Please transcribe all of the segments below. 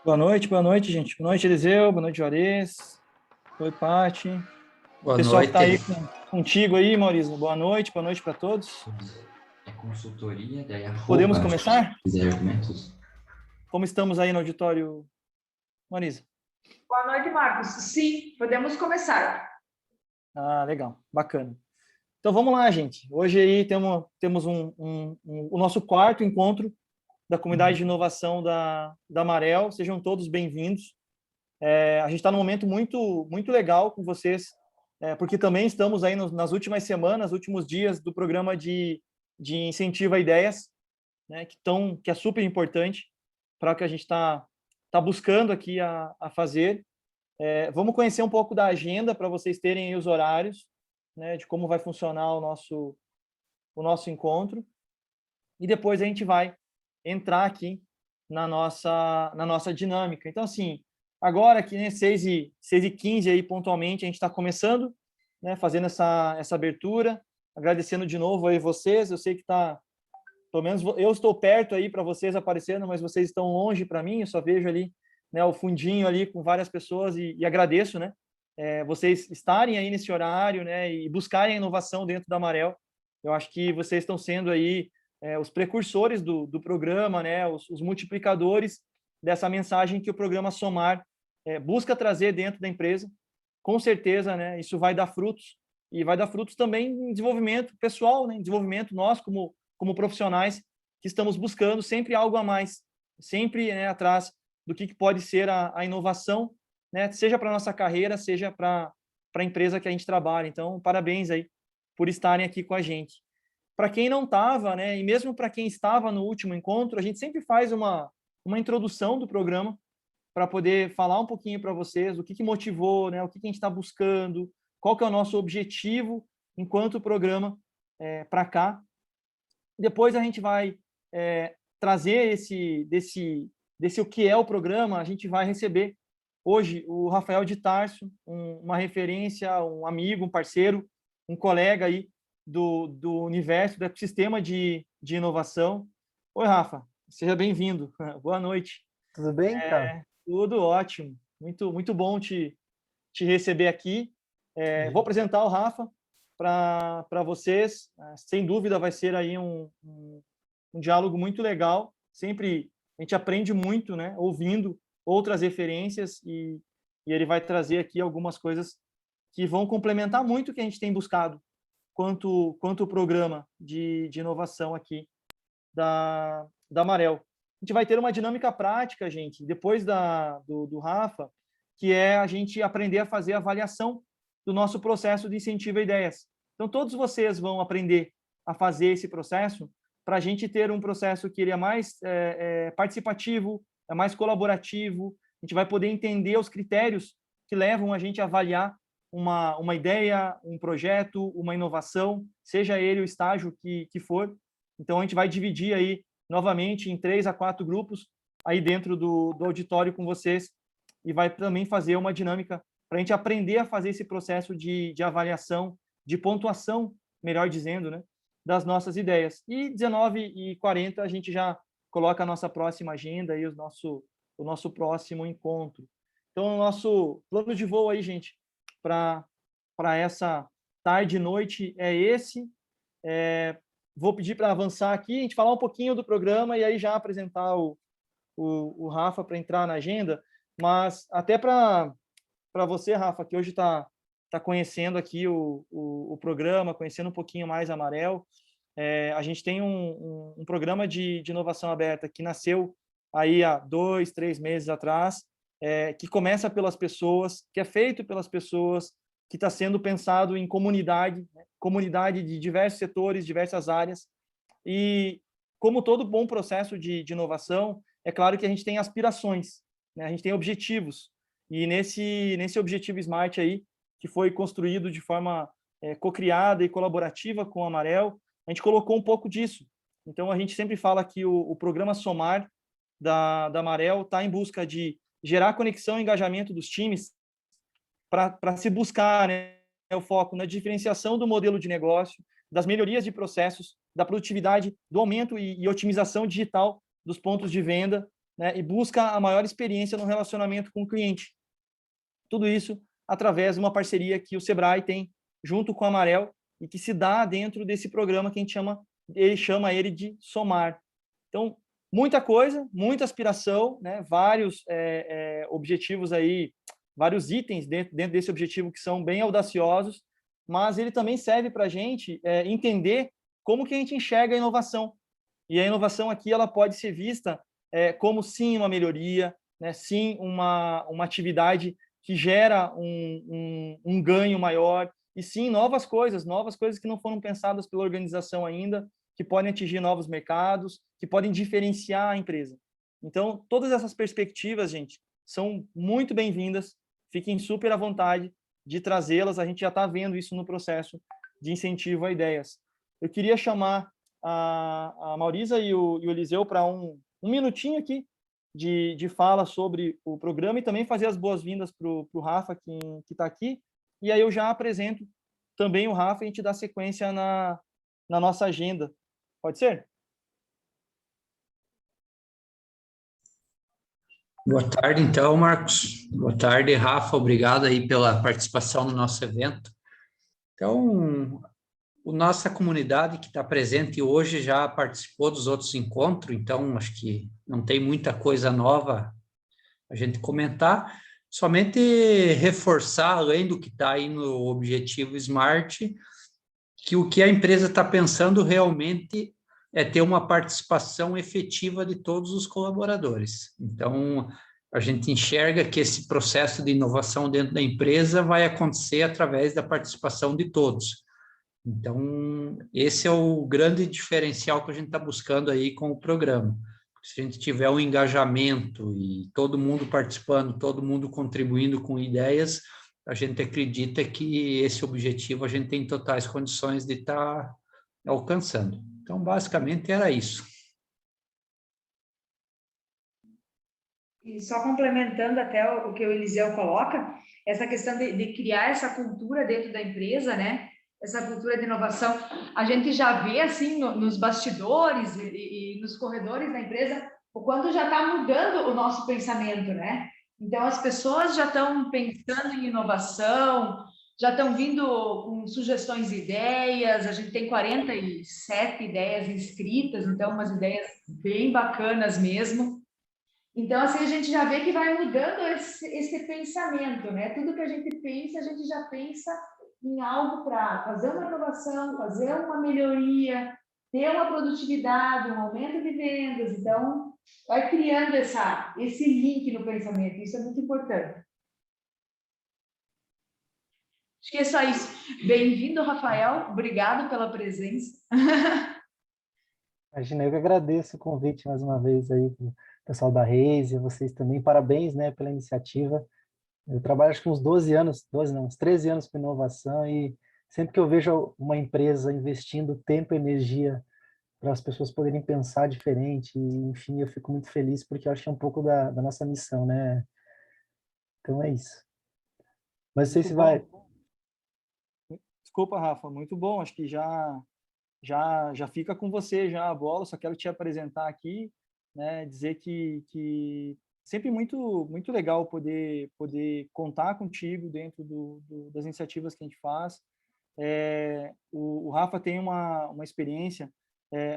Boa noite, gente. Boa noite, Eliseu. Boa noite, Juarez. Oi, Pati. O Boa pessoal que está aí noite. contigo aí, Maurício. Boa noite para todos. É consultoria, daí Podemos arroba começar? argumentos. Como estamos aí no auditório, Maurício? Boa noite, Marcos. Sim, podemos começar. Ah, legal, bacana. Então vamos lá, gente. Hoje aí temos o nosso quarto encontro da comunidade de inovação da Marel. Sejam todos bem-vindos. A gente está num momento muito legal com vocês, porque também estamos aí nas últimas semanas, últimos dias do programa de incentivo a ideias, né, que é super importante para o que a gente tá buscando aqui a fazer. Vamos conhecer um pouco da agenda para vocês terem aí os horários, né, de como vai funcionar o nosso encontro. E depois a gente vai entrar aqui na nossa dinâmica. Então, assim, agora aqui, né, 6h15 aí, pontualmente, a gente está começando, né, fazendo essa abertura, agradecendo de novo aí vocês. Eu sei que pelo menos eu estou perto aí para vocês aparecendo, mas vocês estão longe para mim. Eu só vejo ali, né, o fundinho ali com várias pessoas e agradeço, né, vocês estarem aí nesse horário, né, e buscarem a inovação dentro da Marel. Eu acho que vocês estão sendo aí os precursores do programa, né, os multiplicadores dessa mensagem que o programa Somar busca trazer dentro da empresa. Com certeza, né, isso vai dar frutos, e vai dar frutos também em desenvolvimento pessoal, né, em desenvolvimento nós como profissionais que estamos buscando sempre algo a mais, sempre, né, atrás do que pode ser a inovação, né, seja para a nossa carreira, seja para a empresa que a gente trabalha. Então, parabéns aí por estarem aqui com a gente. Para quem não estava, né, e mesmo para quem estava no último encontro, a gente sempre faz uma introdução do programa para poder falar um pouquinho para vocês o que motivou, né, o que a gente está buscando, qual que é o nosso objetivo enquanto programa para cá. Depois a gente vai trazer desse o que é o programa. A gente vai receber hoje o Rafael de Tarso, uma referência, um amigo, um parceiro, um colega aí do universo, do ecossistema de inovação. Oi, Rafa, seja bem-vindo. Boa noite. Tudo bem, cara? Tudo ótimo. Muito bom te receber aqui. Vou apresentar o Rafa para vocês. Sem dúvida vai ser aí um diálogo muito legal. Sempre a gente aprende muito, né, ouvindo outras referências, e ele vai trazer aqui algumas coisas que vão complementar muito o que a gente tem buscado quanto o programa de inovação aqui da Marel. A gente vai ter uma dinâmica prática, gente, depois do Rafa, que é a gente aprender a fazer a avaliação do nosso processo de incentivo a ideias. Então, todos vocês vão aprender a fazer esse processo para a gente ter um processo que ele é mais participativo, é mais colaborativo. A gente vai poder entender os critérios que levam a gente a avaliar uma ideia, um projeto, uma inovação, seja ele o estágio que for. Então, a gente vai dividir aí, novamente, em 3 a 4 grupos aí dentro do auditório com vocês, e vai também fazer uma dinâmica para a gente aprender a fazer esse processo de avaliação, de pontuação, melhor dizendo, né, das nossas ideias. E 19h40 a gente já coloca a nossa próxima agenda e o nosso próximo encontro. Então, o nosso plano de voo aí, gente, para essa tarde e noite é esse. Vou pedir para avançar aqui, a gente falar um pouquinho do programa e aí já apresentar o Rafa para entrar na agenda. Mas até para você, Rafa, que hoje está conhecendo aqui o programa, conhecendo um pouquinho mais a Marel, a gente tem um programa de inovação aberta que nasceu aí há 2, 3 meses atrás, que começa pelas pessoas, que é feito pelas pessoas, que está sendo pensado em comunidade, né? Comunidade de diversos setores, diversas áreas. E, como todo bom processo de inovação, é claro que a gente tem aspirações, né? A gente tem objetivos. E nesse objetivo SMART aí, que foi construído de forma co-criada e colaborativa com a Marel, a gente colocou um pouco disso. Então, a gente sempre fala que o programa Somar da Marel está em busca de gerar conexão e engajamento dos times para se buscar, né, o foco na diferenciação do modelo de negócio, das melhorias de processos, da produtividade, do aumento e otimização digital dos pontos de venda, né, e busca a maior experiência no relacionamento com o cliente. Tudo isso através de uma parceria que o Sebrae tem junto com a Amarel e que se dá dentro desse programa que a gente chama ele de Somar. Então, muita coisa, muita aspiração, né, vários objetivos aí, vários itens dentro desse objetivo que são bem audaciosos, mas ele também serve para a gente entender como que a gente enxerga a inovação. E a inovação aqui ela pode ser vista como, sim, uma melhoria, né, sim, uma atividade que gera um ganho maior, e sim, novas coisas que não foram pensadas pela organização ainda, que podem atingir novos mercados, que podem diferenciar a empresa. Então, todas essas perspectivas, gente, são muito bem-vindas, fiquem super à vontade de trazê-las, a gente já está vendo isso no processo de incentivo a ideias. Eu queria chamar a Maurisa e o Eliseu para um minutinho aqui de fala sobre o programa e também fazer as boas-vindas para o Rafa, que está aqui, e aí eu já apresento também o Rafa e a gente dá sequência na nossa agenda. Pode ser? Boa tarde, então, Marcos. Boa tarde, Rafa. Obrigado aí pela participação no nosso evento. Então, a nossa comunidade que está presente hoje já participou dos outros encontros, então acho que não tem muita coisa nova a gente comentar, somente reforçar, além do que está aí no objetivo SMART, que o que a empresa está pensando realmente é ter uma participação efetiva de todos os colaboradores. Então, a gente enxerga que esse processo de inovação dentro da empresa vai acontecer através da participação de todos. Então, esse é o grande diferencial que a gente está buscando aí com o programa. Se a gente tiver um engajamento e todo mundo participando, todo mundo contribuindo com ideias, a gente acredita que esse objetivo a gente tem totais condições de estar alcançando. Então, basicamente, era isso. E só complementando até o que o Eliseu coloca, essa questão de criar essa cultura dentro da empresa, né? Essa cultura de inovação, a gente já vê assim nos bastidores e nos corredores da empresa o quanto já está mudando o nosso pensamento, né? Então as pessoas já estão pensando em inovação, já estão vindo com sugestões e ideias. A gente tem 47 ideias inscritas, então umas ideias bem bacanas mesmo. Então, assim, a gente já vê que vai mudando esse pensamento, né? Tudo que a gente pensa, a gente já pensa em algo para fazer uma inovação, fazer uma melhoria, ter uma produtividade, um aumento de vendas. Então, vai criando esse link no pensamento. Isso é muito importante. Acho que é só isso. Bem-vindo, Rafael. Obrigado pela presença. Imagina, eu que agradeço o convite mais uma vez aí pro pessoal da Reis e vocês também. Parabéns, né, pela iniciativa. Eu trabalho acho que uns 12 anos, 12 não, uns 13 anos com inovação e sempre que eu vejo uma empresa investindo tempo e energia para as pessoas poderem pensar diferente, e, enfim, eu fico muito feliz porque eu acho que é um pouco da nossa missão, né? Então é isso. Mas não sei se vai... Desculpa, Rafa, muito bom. Acho que já fica com você já a bola. Só quero te apresentar aqui, né? Dizer que sempre muito legal poder contar contigo dentro das iniciativas que a gente faz. O Rafa tem uma experiência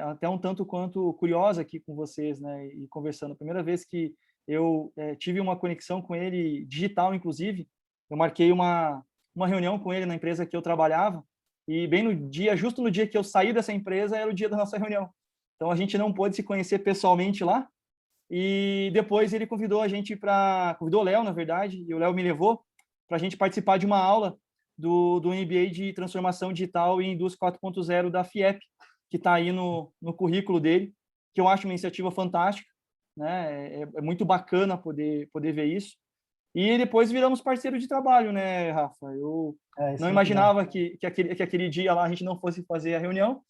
até um tanto quanto curiosa aqui com vocês, né? E conversando. A primeira vez que eu tive uma conexão com ele, digital, inclusive, eu marquei uma reunião com ele na empresa que eu trabalhava, e bem justo no dia que eu saí dessa empresa, era o dia da nossa reunião. Então, a gente não pôde se conhecer pessoalmente lá, e depois ele convidou o Léo, na verdade, e o Léo me levou para a gente participar de uma aula do MBA de Transformação Digital e Indústria 4.0 da FIEP, que está aí no currículo dele, que eu acho uma iniciativa fantástica, né? É muito bacana poder ver isso. E depois viramos parceiros de trabalho, né, Rafa? Eu não imaginava que aquele dia lá a gente não fosse fazer a reunião,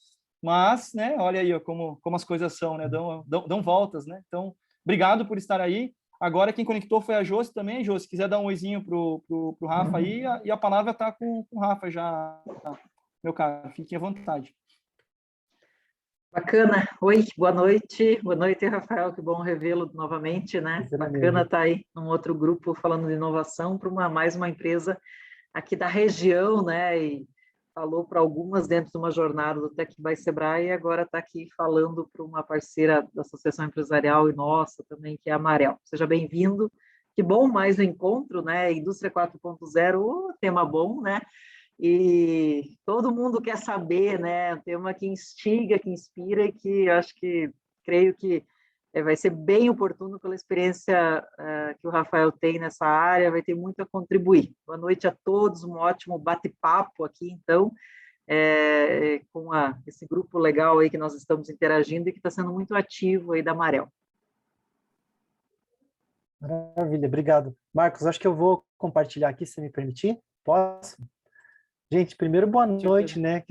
mas, né, olha aí ó, como as coisas são, né? Dão voltas, né? Então, obrigado por estar aí. Agora quem conectou foi a Josi também. Josi, se quiser dar um oizinho pro Rafa aí, e a palavra está com o Rafa já, meu caro. Fiquem à vontade. Bacana. Oi, boa noite. Boa noite, Rafael. Que bom revê-lo novamente, né? Bacana estar aí num outro grupo falando de inovação para mais uma empresa aqui da região, né? E falou para algumas dentro de uma jornada do Tec by Sebrae e agora está aqui falando para uma parceira da Associação Empresarial e nossa também, que é a Marel. Seja bem-vindo. Que bom mais um encontro, né? Indústria 4.0, tema bom, né? E todo mundo quer saber, né? Um tema que instiga, que inspira e que eu acho que, creio que vai ser bem oportuno pela experiência que o Rafael tem nessa área, vai ter muito a contribuir. Boa noite a todos, um ótimo bate-papo aqui, então, com esse grupo legal aí que nós estamos interagindo e que está sendo muito ativo aí da Marel. Maravilha, obrigado. Marcos, acho que eu vou compartilhar aqui, se me permitir. Posso? Gente, primeiro, boa noite, né?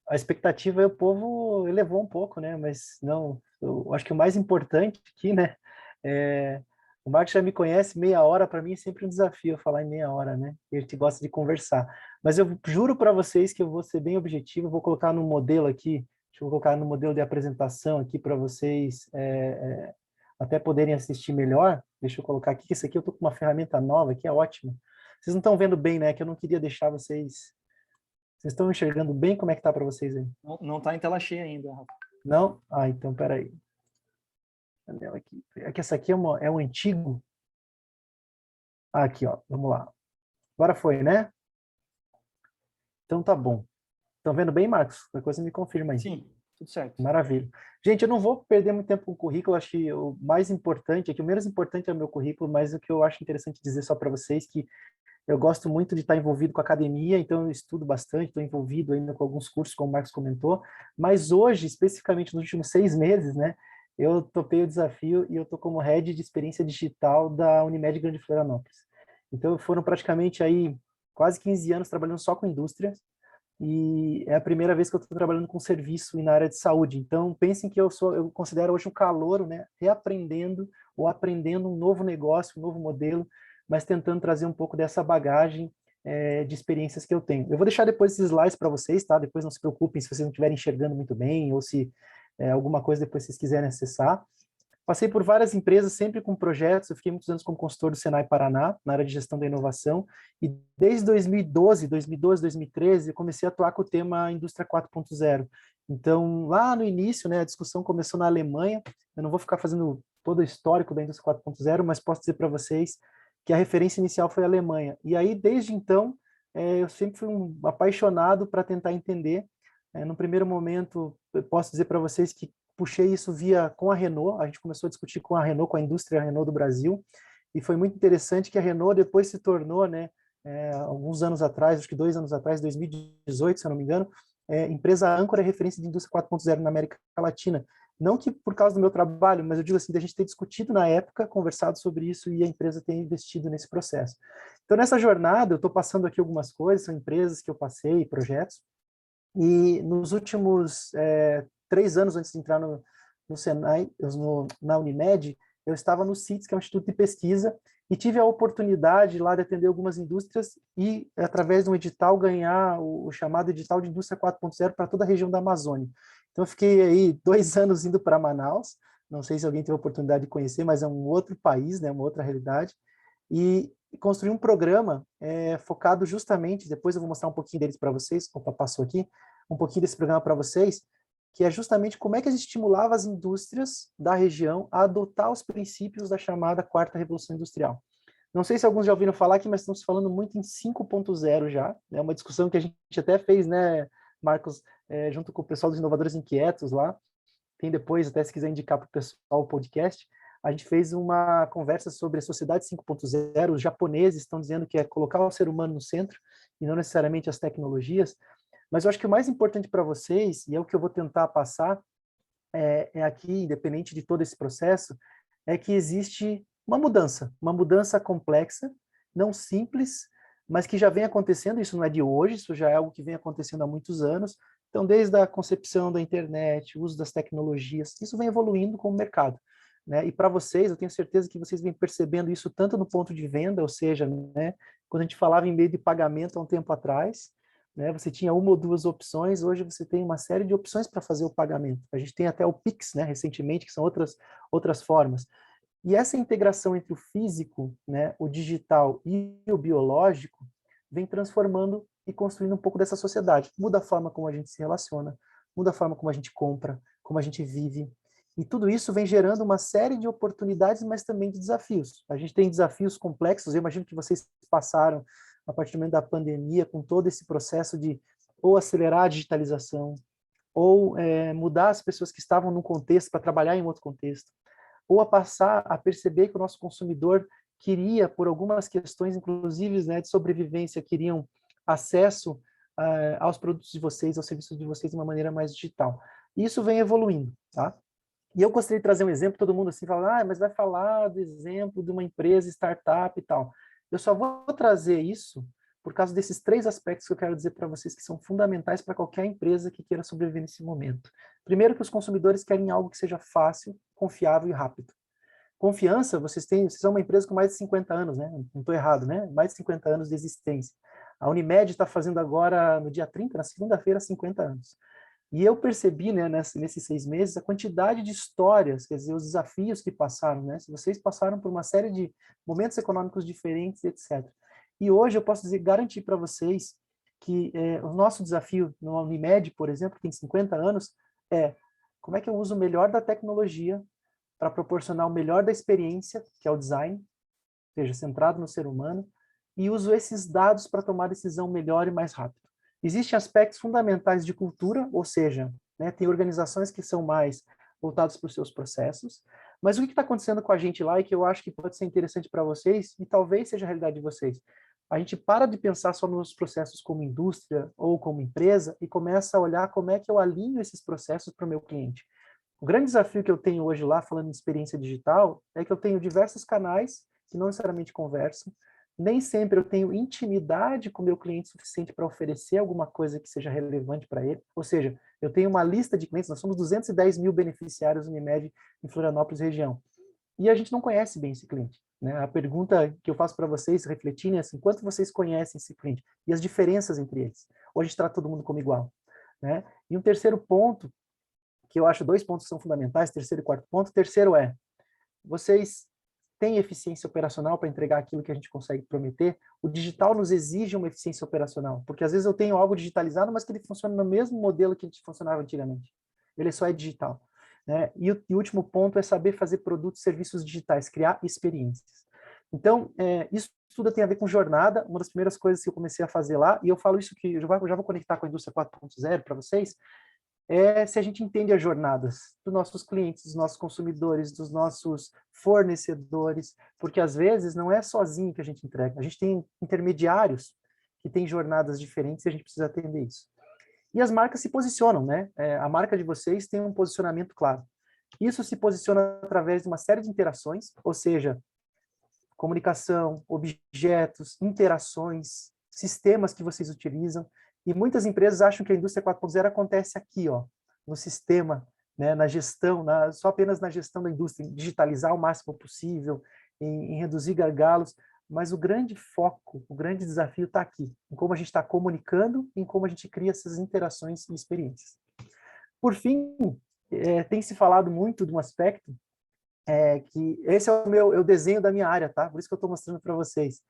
A expectativa o povo elevou um pouco, né? Mas não, eu acho que o mais importante aqui, né? O Marcos já me conhece, meia hora para mim é sempre um desafio falar em meia hora, né? A gente gosta de conversar. Mas eu juro para vocês que eu vou ser bem objetivo, vou colocar no modelo aqui, deixa eu colocar no modelo de apresentação aqui para vocês até poderem assistir melhor. Deixa eu colocar aqui, que esse aqui eu tô com uma ferramenta nova que é ótima. Vocês não estão vendo bem, né? Que eu não queria deixar vocês... Vocês estão enxergando bem? Como é que tá para vocês aí? Não está em tela cheia ainda, Rafa. Não? Ah, então, peraí. Aqui. É que essa aqui é um antigo. Aqui, ó. Vamos lá. Agora foi, né? Então tá bom. Estão vendo bem, Marcos? Qualquer coisa me confirma aí. Sim, tudo certo. Maravilha. Gente, eu não vou perder muito tempo com o currículo. Acho que o mais importante, o menos importante é o meu currículo, mas o que eu acho interessante dizer só para vocês que eu gosto muito de estar envolvido com a academia, então eu estudo bastante, estou envolvido ainda com alguns cursos, como o Marcos comentou, mas hoje, especificamente nos últimos 6 meses, né, eu topei o desafio e eu estou como Head de Experiência Digital da Unimed Grande Florianópolis. Então foram praticamente aí quase 15 anos trabalhando só com indústria e é a primeira vez que eu estou trabalhando com serviço e na área de saúde. Então pensem que eu considero hoje um calouro, né, reaprendendo ou aprendendo um novo negócio, um novo modelo, mas tentando trazer um pouco dessa bagagem de experiências que eu tenho. Eu vou deixar depois esses slides para vocês, tá? Depois não se preocupem se vocês não estiverem enxergando muito bem ou se alguma coisa depois vocês quiserem acessar. Passei por várias empresas, sempre com projetos. Eu fiquei muitos anos como consultor do Senai Paraná, na área de gestão da inovação. E desde 2012, 2013, eu comecei a atuar com o tema Indústria 4.0. Então, lá no início, né, a discussão começou na Alemanha. Eu não vou ficar fazendo todo o histórico da Indústria 4.0, mas posso dizer para vocês que a referência inicial foi a Alemanha. E aí, desde então, eu sempre fui um apaixonado para tentar entender. No primeiro momento, eu posso dizer para vocês que puxei isso com a Renault. A gente começou a discutir com a Renault, com a indústria Renault do Brasil, e foi muito interessante que a Renault depois se tornou, né, alguns anos atrás, acho que 2 anos atrás, 2018, se eu não me engano, empresa âncora e referência de indústria 4.0 na América Latina. Não que por causa do meu trabalho, mas eu digo assim, da gente ter discutido na época, conversado sobre isso e a empresa ter investido nesse processo. Então, nessa jornada, eu estou passando aqui algumas coisas, são empresas que eu passei, projetos, e nos últimos 3 anos antes de entrar no Senai, na Unimed, eu estava no CITES, que é um instituto de pesquisa, e tive a oportunidade lá de atender algumas indústrias e, através de um edital, ganhar o chamado edital de Indústria 4.0 para toda a região da Amazônia. Então, eu fiquei aí 2 anos indo para Manaus, não sei se alguém teve a oportunidade de conhecer, mas é um outro país, né, uma outra realidade, e construí um programa focado justamente, depois eu vou mostrar um pouquinho deles para vocês, opa, passou aqui, um pouquinho desse programa para vocês, que é justamente como é que a gente estimulava as indústrias da região a adotar os princípios da chamada Quarta Revolução Industrial. Não sei se alguns já ouviram falar aqui, mas estamos falando muito em 5.0 já. É uma discussão que a gente até fez, né, Marcos, junto com o pessoal dos Inovadores Inquietos lá. Tem depois, até se quiser indicar para o pessoal o podcast. A gente fez uma conversa sobre a sociedade 5.0. Os japoneses estão dizendo que é colocar o ser humano no centro e não necessariamente as tecnologias. Mas eu acho que o mais importante para vocês, e é o que eu vou tentar passar aqui, independente de todo esse processo, é que existe uma mudança complexa, não simples, mas que já vem acontecendo. Isso não é de hoje, isso já é algo que vem acontecendo há muitos anos. Então, desde a concepção da internet, o uso das tecnologias, isso vem evoluindo com o mercado, né? E para vocês, eu tenho certeza que vocês vêm percebendo isso tanto no ponto de venda, ou seja, né, quando a gente falava em meio de pagamento há um tempo atrás, né? Você tinha uma ou duas opções, hoje você tem uma série de opções para fazer o pagamento. A gente tem até o Pix, né, recentemente, que são outras formas. E essa integração entre o físico, né, o digital e o biológico vem transformando e construindo um pouco dessa sociedade. Muda a forma como a gente se relaciona, muda a forma como a gente compra, como a gente vive. E tudo isso vem gerando uma série de oportunidades, mas também de desafios. A gente tem desafios complexos, eu imagino que vocês passaram, a partir do momento da pandemia, com todo esse processo de ou acelerar a digitalização, ou mudar as pessoas que estavam num contexto para trabalhar em outro contexto, ou a passar a perceber que o nosso consumidor queria, por algumas questões, inclusive, né, de sobrevivência, queriam acesso aos produtos de vocês, aos serviços de vocês de uma maneira mais digital. E isso vem evoluindo, tá? E eu gostaria de trazer um exemplo, todo mundo assim fala, mas vai falar do exemplo de uma empresa, startup e tal. Eu só vou trazer isso por causa desses 3 aspectos que eu quero dizer para vocês que são fundamentais para qualquer empresa que queira sobreviver nesse momento. Primeiro, que os consumidores querem algo que seja fácil, confiável e rápido. Confiança, vocês são uma empresa com mais de 50 anos, né? Não estou errado, né? Mais de 50 anos de existência. A Unimed está fazendo agora, no dia 30, na segunda-feira, 50 anos. E eu percebi, né, nesses 6 meses, a quantidade de histórias, quer dizer, os desafios que passaram, né? Se vocês passaram por uma série de momentos econômicos diferentes, etc. E hoje eu posso garantir para vocês que o nosso desafio no Unimed, por exemplo, que tem 50 anos, é como é que eu uso o melhor da tecnologia para proporcionar o melhor da experiência, que é o design, ou seja, centrado no ser humano, e uso esses dados para tomar decisão melhor e mais rápido. Existem aspectos fundamentais de cultura, ou seja, né, tem organizações que são mais voltadas para os seus processos, mas o que está acontecendo com a gente lá e que eu acho que pode ser interessante para vocês, e talvez seja a realidade de vocês, a gente para de pensar só nos processos como indústria ou como empresa e começa a olhar como é que eu alinho esses processos para o meu cliente. O grande desafio que eu tenho hoje lá, falando em experiência digital, é que eu tenho diversos canais que não necessariamente conversam, nem sempre eu tenho intimidade com o meu cliente suficiente para oferecer alguma coisa que seja relevante para ele. Ou seja, eu tenho uma lista de clientes, nós somos 210 mil beneficiários Unimed em Florianópolis região. E a gente não conhece bem esse cliente, né? A pergunta que eu faço para vocês, refletindo, é assim, quanto vocês conhecem esse cliente? E as diferenças entre eles? Ou a gente trata todo mundo como igual, né? E um terceiro ponto, que eu acho 2 pontos que são fundamentais, terceiro e quarto ponto. Terceiro é, vocês têm eficiência operacional para entregar aquilo que a gente consegue prometer? O digital nos exige uma eficiência operacional, porque às vezes eu tenho algo digitalizado, mas que ele funciona no mesmo modelo que funcionava antigamente. Ele só é digital, né? E o último ponto é saber fazer produtos e serviços digitais, criar experiências. Então, isso tudo tem a ver com jornada. Uma das primeiras coisas que eu comecei a fazer lá, e eu falo isso que eu já vou conectar com a indústria 4.0 para vocês, se a gente entende as jornadas dos nossos clientes, dos nossos consumidores, dos nossos fornecedores, porque às vezes não é sozinho que a gente entrega, a gente tem intermediários que têm jornadas diferentes e a gente precisa atender isso. E as marcas se posicionam, né? A marca de vocês tem um posicionamento claro. Isso se posiciona através de uma série de interações, ou seja, comunicação, objetos, interações, sistemas que vocês utilizam. E muitas empresas acham que a indústria 4.0 acontece aqui, ó, no sistema, né, na gestão, só apenas na gestão da indústria, em digitalizar o máximo possível, em reduzir gargalos, mas o grande foco, o grande desafio está aqui, em como a gente está comunicando, em como a gente cria essas interações e experiências. Por fim, tem se falado muito de um aspecto que esse é o desenho da minha área, tá? Por isso que eu estou mostrando para vocês.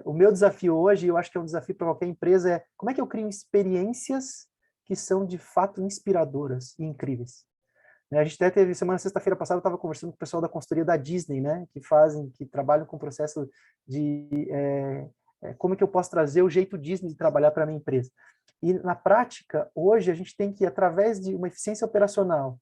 O meu desafio hoje, eu acho que é um desafio para qualquer empresa, é como é que eu crio experiências que são de fato inspiradoras e incríveis. A gente até teve, sexta-feira passada, eu estava conversando com o pessoal da consultoria da Disney, né, que trabalham com o processo de como que eu posso trazer o jeito Disney de trabalhar para a minha empresa. E na prática, hoje, a gente tem que, através de uma eficiência operacional,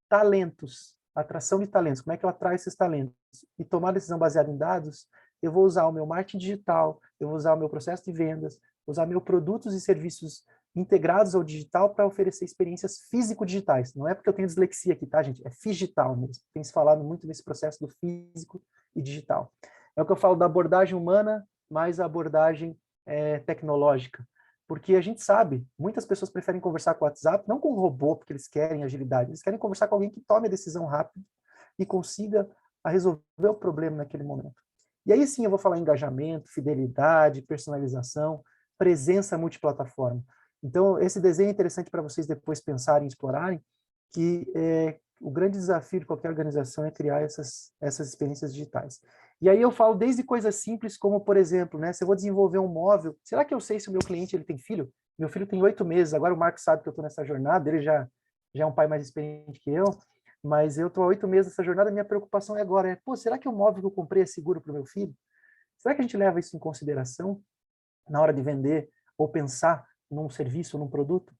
talentos, atração de talentos, como é que eu atraio esses talentos? E tomar decisão baseada em dados, eu vou usar o meu marketing digital, eu vou usar o meu processo de vendas, vou usar meus produtos e serviços integrados ao digital para oferecer experiências físico-digitais. Não é porque eu tenho dislexia aqui, tá, gente? É digital mesmo. Tem se falado muito nesse processo do físico e digital. É o que eu falo da abordagem humana mais a abordagem tecnológica. Porque a gente sabe, muitas pessoas preferem conversar com o WhatsApp, não com o robô, porque eles querem agilidade, eles querem conversar com alguém que tome a decisão rápido e consiga resolver o problema naquele momento. E aí sim eu vou falar em engajamento, fidelidade, personalização, presença multiplataforma. Então, esse desenho é interessante para vocês depois pensarem, explorarem, que o grande desafio de qualquer organização é criar essas experiências digitais. E aí eu falo desde coisas simples como, por exemplo, né, se eu vou desenvolver um móvel, será que eu sei se o meu cliente ele tem filho? Meu filho tem 8 meses, agora o Marcos sabe que eu estou nessa jornada, ele já é um pai mais experiente que eu, mas eu estou há 8 meses nessa jornada, minha preocupação é agora, pô, será que o móvel que eu comprei é seguro para o meu filho? Será que a gente leva isso em consideração na hora de vender ou pensar num serviço, num produto?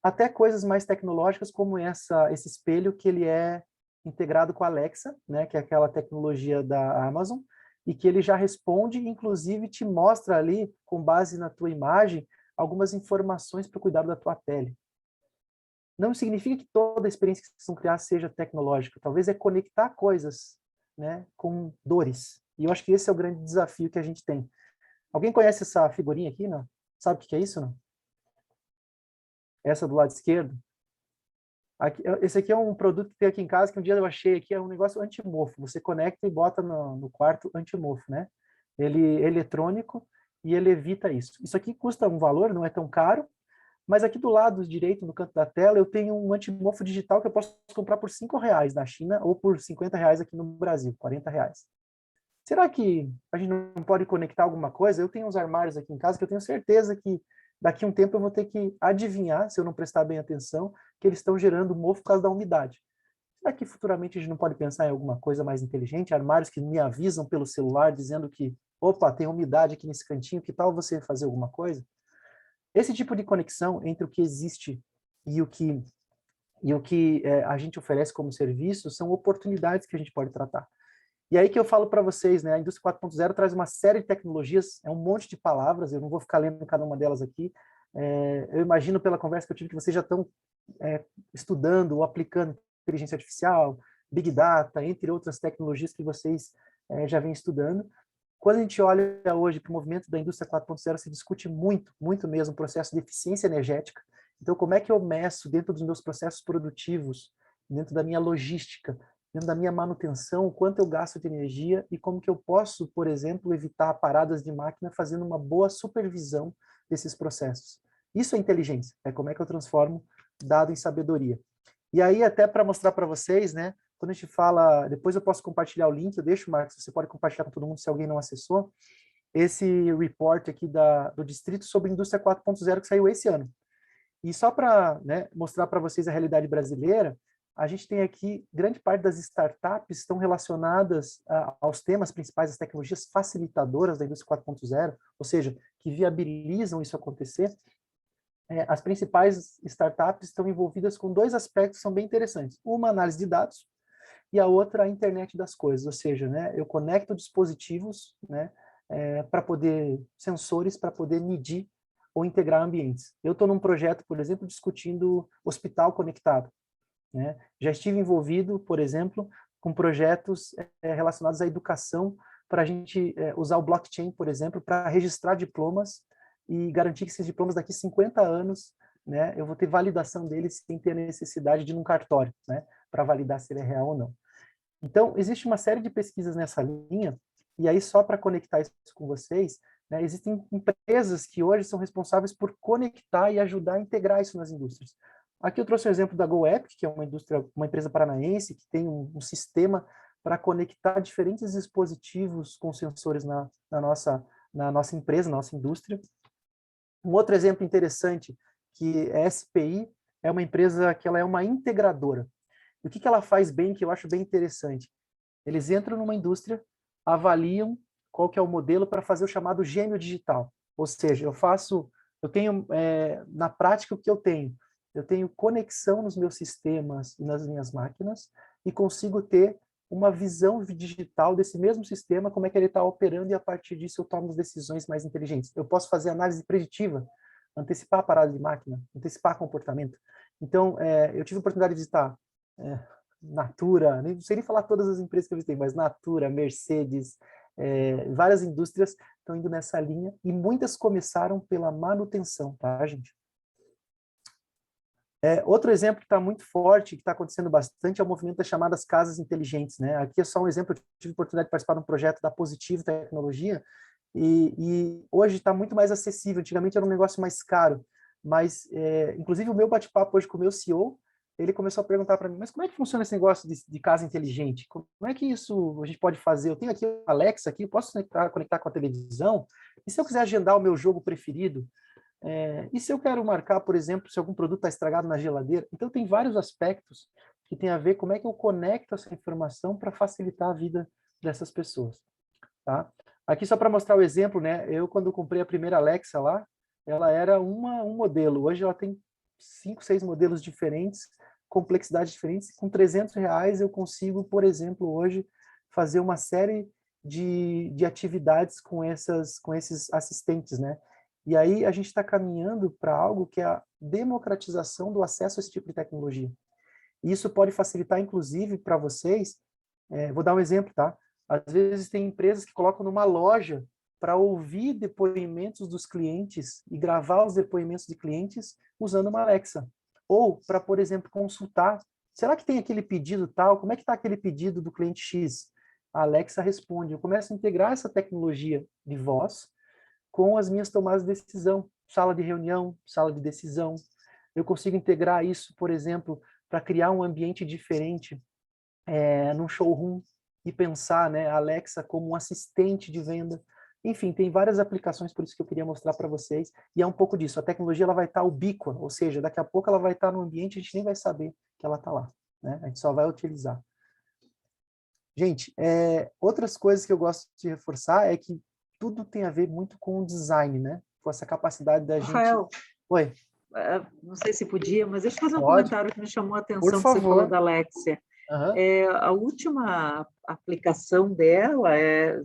Até coisas mais tecnológicas como esse espelho que ele é integrado com a Alexa, né, que é aquela tecnologia da Amazon, e que ele já responde, inclusive te mostra ali, com base na tua imagem, algumas informações para o cuidado da tua pele. Não significa que toda a experiência que vocês vão criar seja tecnológica, talvez é conectar coisas, né, com dores. E eu acho que esse é o grande desafio que a gente tem. Alguém conhece essa figurinha aqui, não? Sabe o que é isso, não? Essa do lado esquerdo. Esse aqui é um produto que tem aqui em casa, que um dia eu achei aqui, é um negócio antimofo. Você conecta e bota no quarto antimofo, né? Ele é eletrônico e ele evita isso. Isso aqui custa um valor, não é tão caro, mas aqui do lado direito, no canto da tela, eu tenho um antimofo digital que eu posso comprar por R$5 na China ou por R$50 aqui no Brasil, R$40. Será que a gente não pode conectar alguma coisa? Eu tenho uns armários aqui em casa que eu tenho certeza que daqui a um tempo eu vou ter que adivinhar, se eu não prestar bem atenção, que eles estão gerando mofo por causa da umidade. Será que futuramente a gente não pode pensar em alguma coisa mais inteligente? Armários que me avisam pelo celular dizendo que, opa, tem umidade aqui nesse cantinho, que tal você fazer alguma coisa? Esse tipo de conexão entre o que existe e o que a gente oferece como serviço são oportunidades que a gente pode tratar. E aí que eu falo para vocês, né, a indústria 4.0 traz uma série de tecnologias, é um monte de palavras, eu não vou ficar lendo cada uma delas aqui. Eu imagino pela conversa que eu tive que vocês já estão estudando ou aplicando inteligência artificial, Big Data, entre outras tecnologias que vocês já vêm estudando. Quando a gente olha hoje para o movimento da indústria 4.0, se discute muito, muito mesmo o processo de eficiência energética. Então, como é que eu meço dentro dos meus processos produtivos, dentro da minha logística, dentro da minha manutenção, o quanto eu gasto de energia e como que eu posso, por exemplo, evitar paradas de máquina fazendo uma boa supervisão desses processos. Isso é inteligência, é como é que eu transformo dado em sabedoria. E aí, até para mostrar para vocês, né, quando a gente fala, depois eu posso compartilhar o link, eu deixo, Marcos, você pode compartilhar com todo mundo se alguém não acessou, esse report aqui do Distrito sobre Indústria 4.0 que saiu esse ano. E só para, né, mostrar para vocês a realidade brasileira, a gente tem aqui, grande parte das startups estão relacionadas aos temas principais das tecnologias facilitadoras da indústria 4.0, ou seja, que viabilizam isso acontecer. As principais startups estão envolvidas com dois aspectos que são bem interessantes. Uma, análise de dados, e a outra, a internet das coisas, ou seja, né, eu conecto dispositivos, né, sensores para poder medir ou integrar ambientes. Eu estou num projeto, por exemplo, discutindo hospital conectado. Né? Já estive envolvido, por exemplo, com projetos relacionados à educação, para a gente usar o blockchain, por exemplo, para registrar diplomas e garantir que esses diplomas daqui a 50 anos, né, eu vou ter validação deles sem ter a necessidade de ir num cartório, né, para validar se ele é real ou não. Então, existe uma série de pesquisas nessa linha, e aí só para conectar isso com vocês, né, existem empresas que hoje são responsáveis por conectar e ajudar a integrar isso nas indústrias. Aqui eu trouxe o exemplo da GoEpic, que é uma empresa paranaense que tem um sistema para conectar diferentes dispositivos com sensores na nossa empresa, na nossa indústria. Um outro exemplo interessante, que é a SPI, é uma empresa que ela é uma integradora. E o que ela faz bem, que eu acho bem interessante? Eles entram numa indústria, avaliam qual que é o modelo para fazer o chamado gêmeo digital. Ou seja, eu tenho na prática o que eu tenho conexão nos meus sistemas e nas minhas máquinas e consigo ter uma visão digital desse mesmo sistema, como é que ele está operando, e a partir disso eu tomo as decisões mais inteligentes. Eu posso fazer análise preditiva, antecipar a parada de máquina, antecipar comportamento. Então, eu tive a oportunidade de visitar Natura, não sei nem falar todas as empresas que eu visitei, mas Natura, Mercedes, várias indústrias estão indo nessa linha, e muitas começaram pela manutenção, tá, gente? Outro exemplo que está muito forte, que está acontecendo bastante, é o movimento das chamadas casas inteligentes, né? Aqui é só um exemplo, eu tive a oportunidade de participar de um projeto da Positivo Tecnologia, E hoje está muito mais acessível. Antigamente era um negócio mais caro, mas, inclusive, o meu bate-papo hoje com o meu CEO, ele começou a perguntar para mim, mas como é que funciona esse negócio de casa inteligente? Como é que isso a gente pode fazer? Eu tenho aqui o Alexa, aqui, eu posso conectar com a televisão? E se eu quiser agendar o meu jogo preferido? E se eu quero marcar, por exemplo, se algum produto está estragado na geladeira? Então, tem vários aspectos que tem a ver como é que eu conecto essa informação para facilitar a vida dessas pessoas, tá? Aqui só para mostrar o exemplo, né? Eu, quando comprei a primeira Alexa lá, ela era um modelo. Hoje ela tem 5, 6 modelos diferentes, complexidades diferentes. Com R$ 300 eu consigo, por exemplo, hoje, fazer uma série de atividades com esses assistentes, né? E aí a gente está caminhando para algo que é a democratização do acesso a esse tipo de tecnologia. E isso pode facilitar, inclusive, para vocês. Vou dar um exemplo, tá? Às vezes tem empresas que colocam numa loja para ouvir depoimentos dos clientes e gravar os depoimentos de clientes usando uma Alexa. Ou para, por exemplo, consultar. Será que tem aquele pedido tal? Como é que está aquele pedido do cliente X? A Alexa responde. Eu começo a integrar essa tecnologia de voz com as minhas tomadas de decisão. Sala de reunião, sala de decisão. Eu consigo integrar isso, por exemplo, para criar um ambiente diferente num showroom e pensar, né, a Alexa como um assistente de venda. Enfim, tem várias aplicações, por isso que eu queria mostrar para vocês. E é um pouco disso. A tecnologia ela vai estar ubíqua, ou seja, daqui a pouco ela vai estar no ambiente, a gente nem vai saber que ela está lá, né? A gente só vai utilizar. Gente, outras coisas que eu gosto de reforçar é que tudo tem a ver muito com o design, né? Com essa capacidade da Rafael, gente... Oi. Não sei se podia, mas deixa eu fazer um Pode. comentário que me chamou a Por atenção, que você falou favor. da Alexia. Uhum. A última aplicação dela,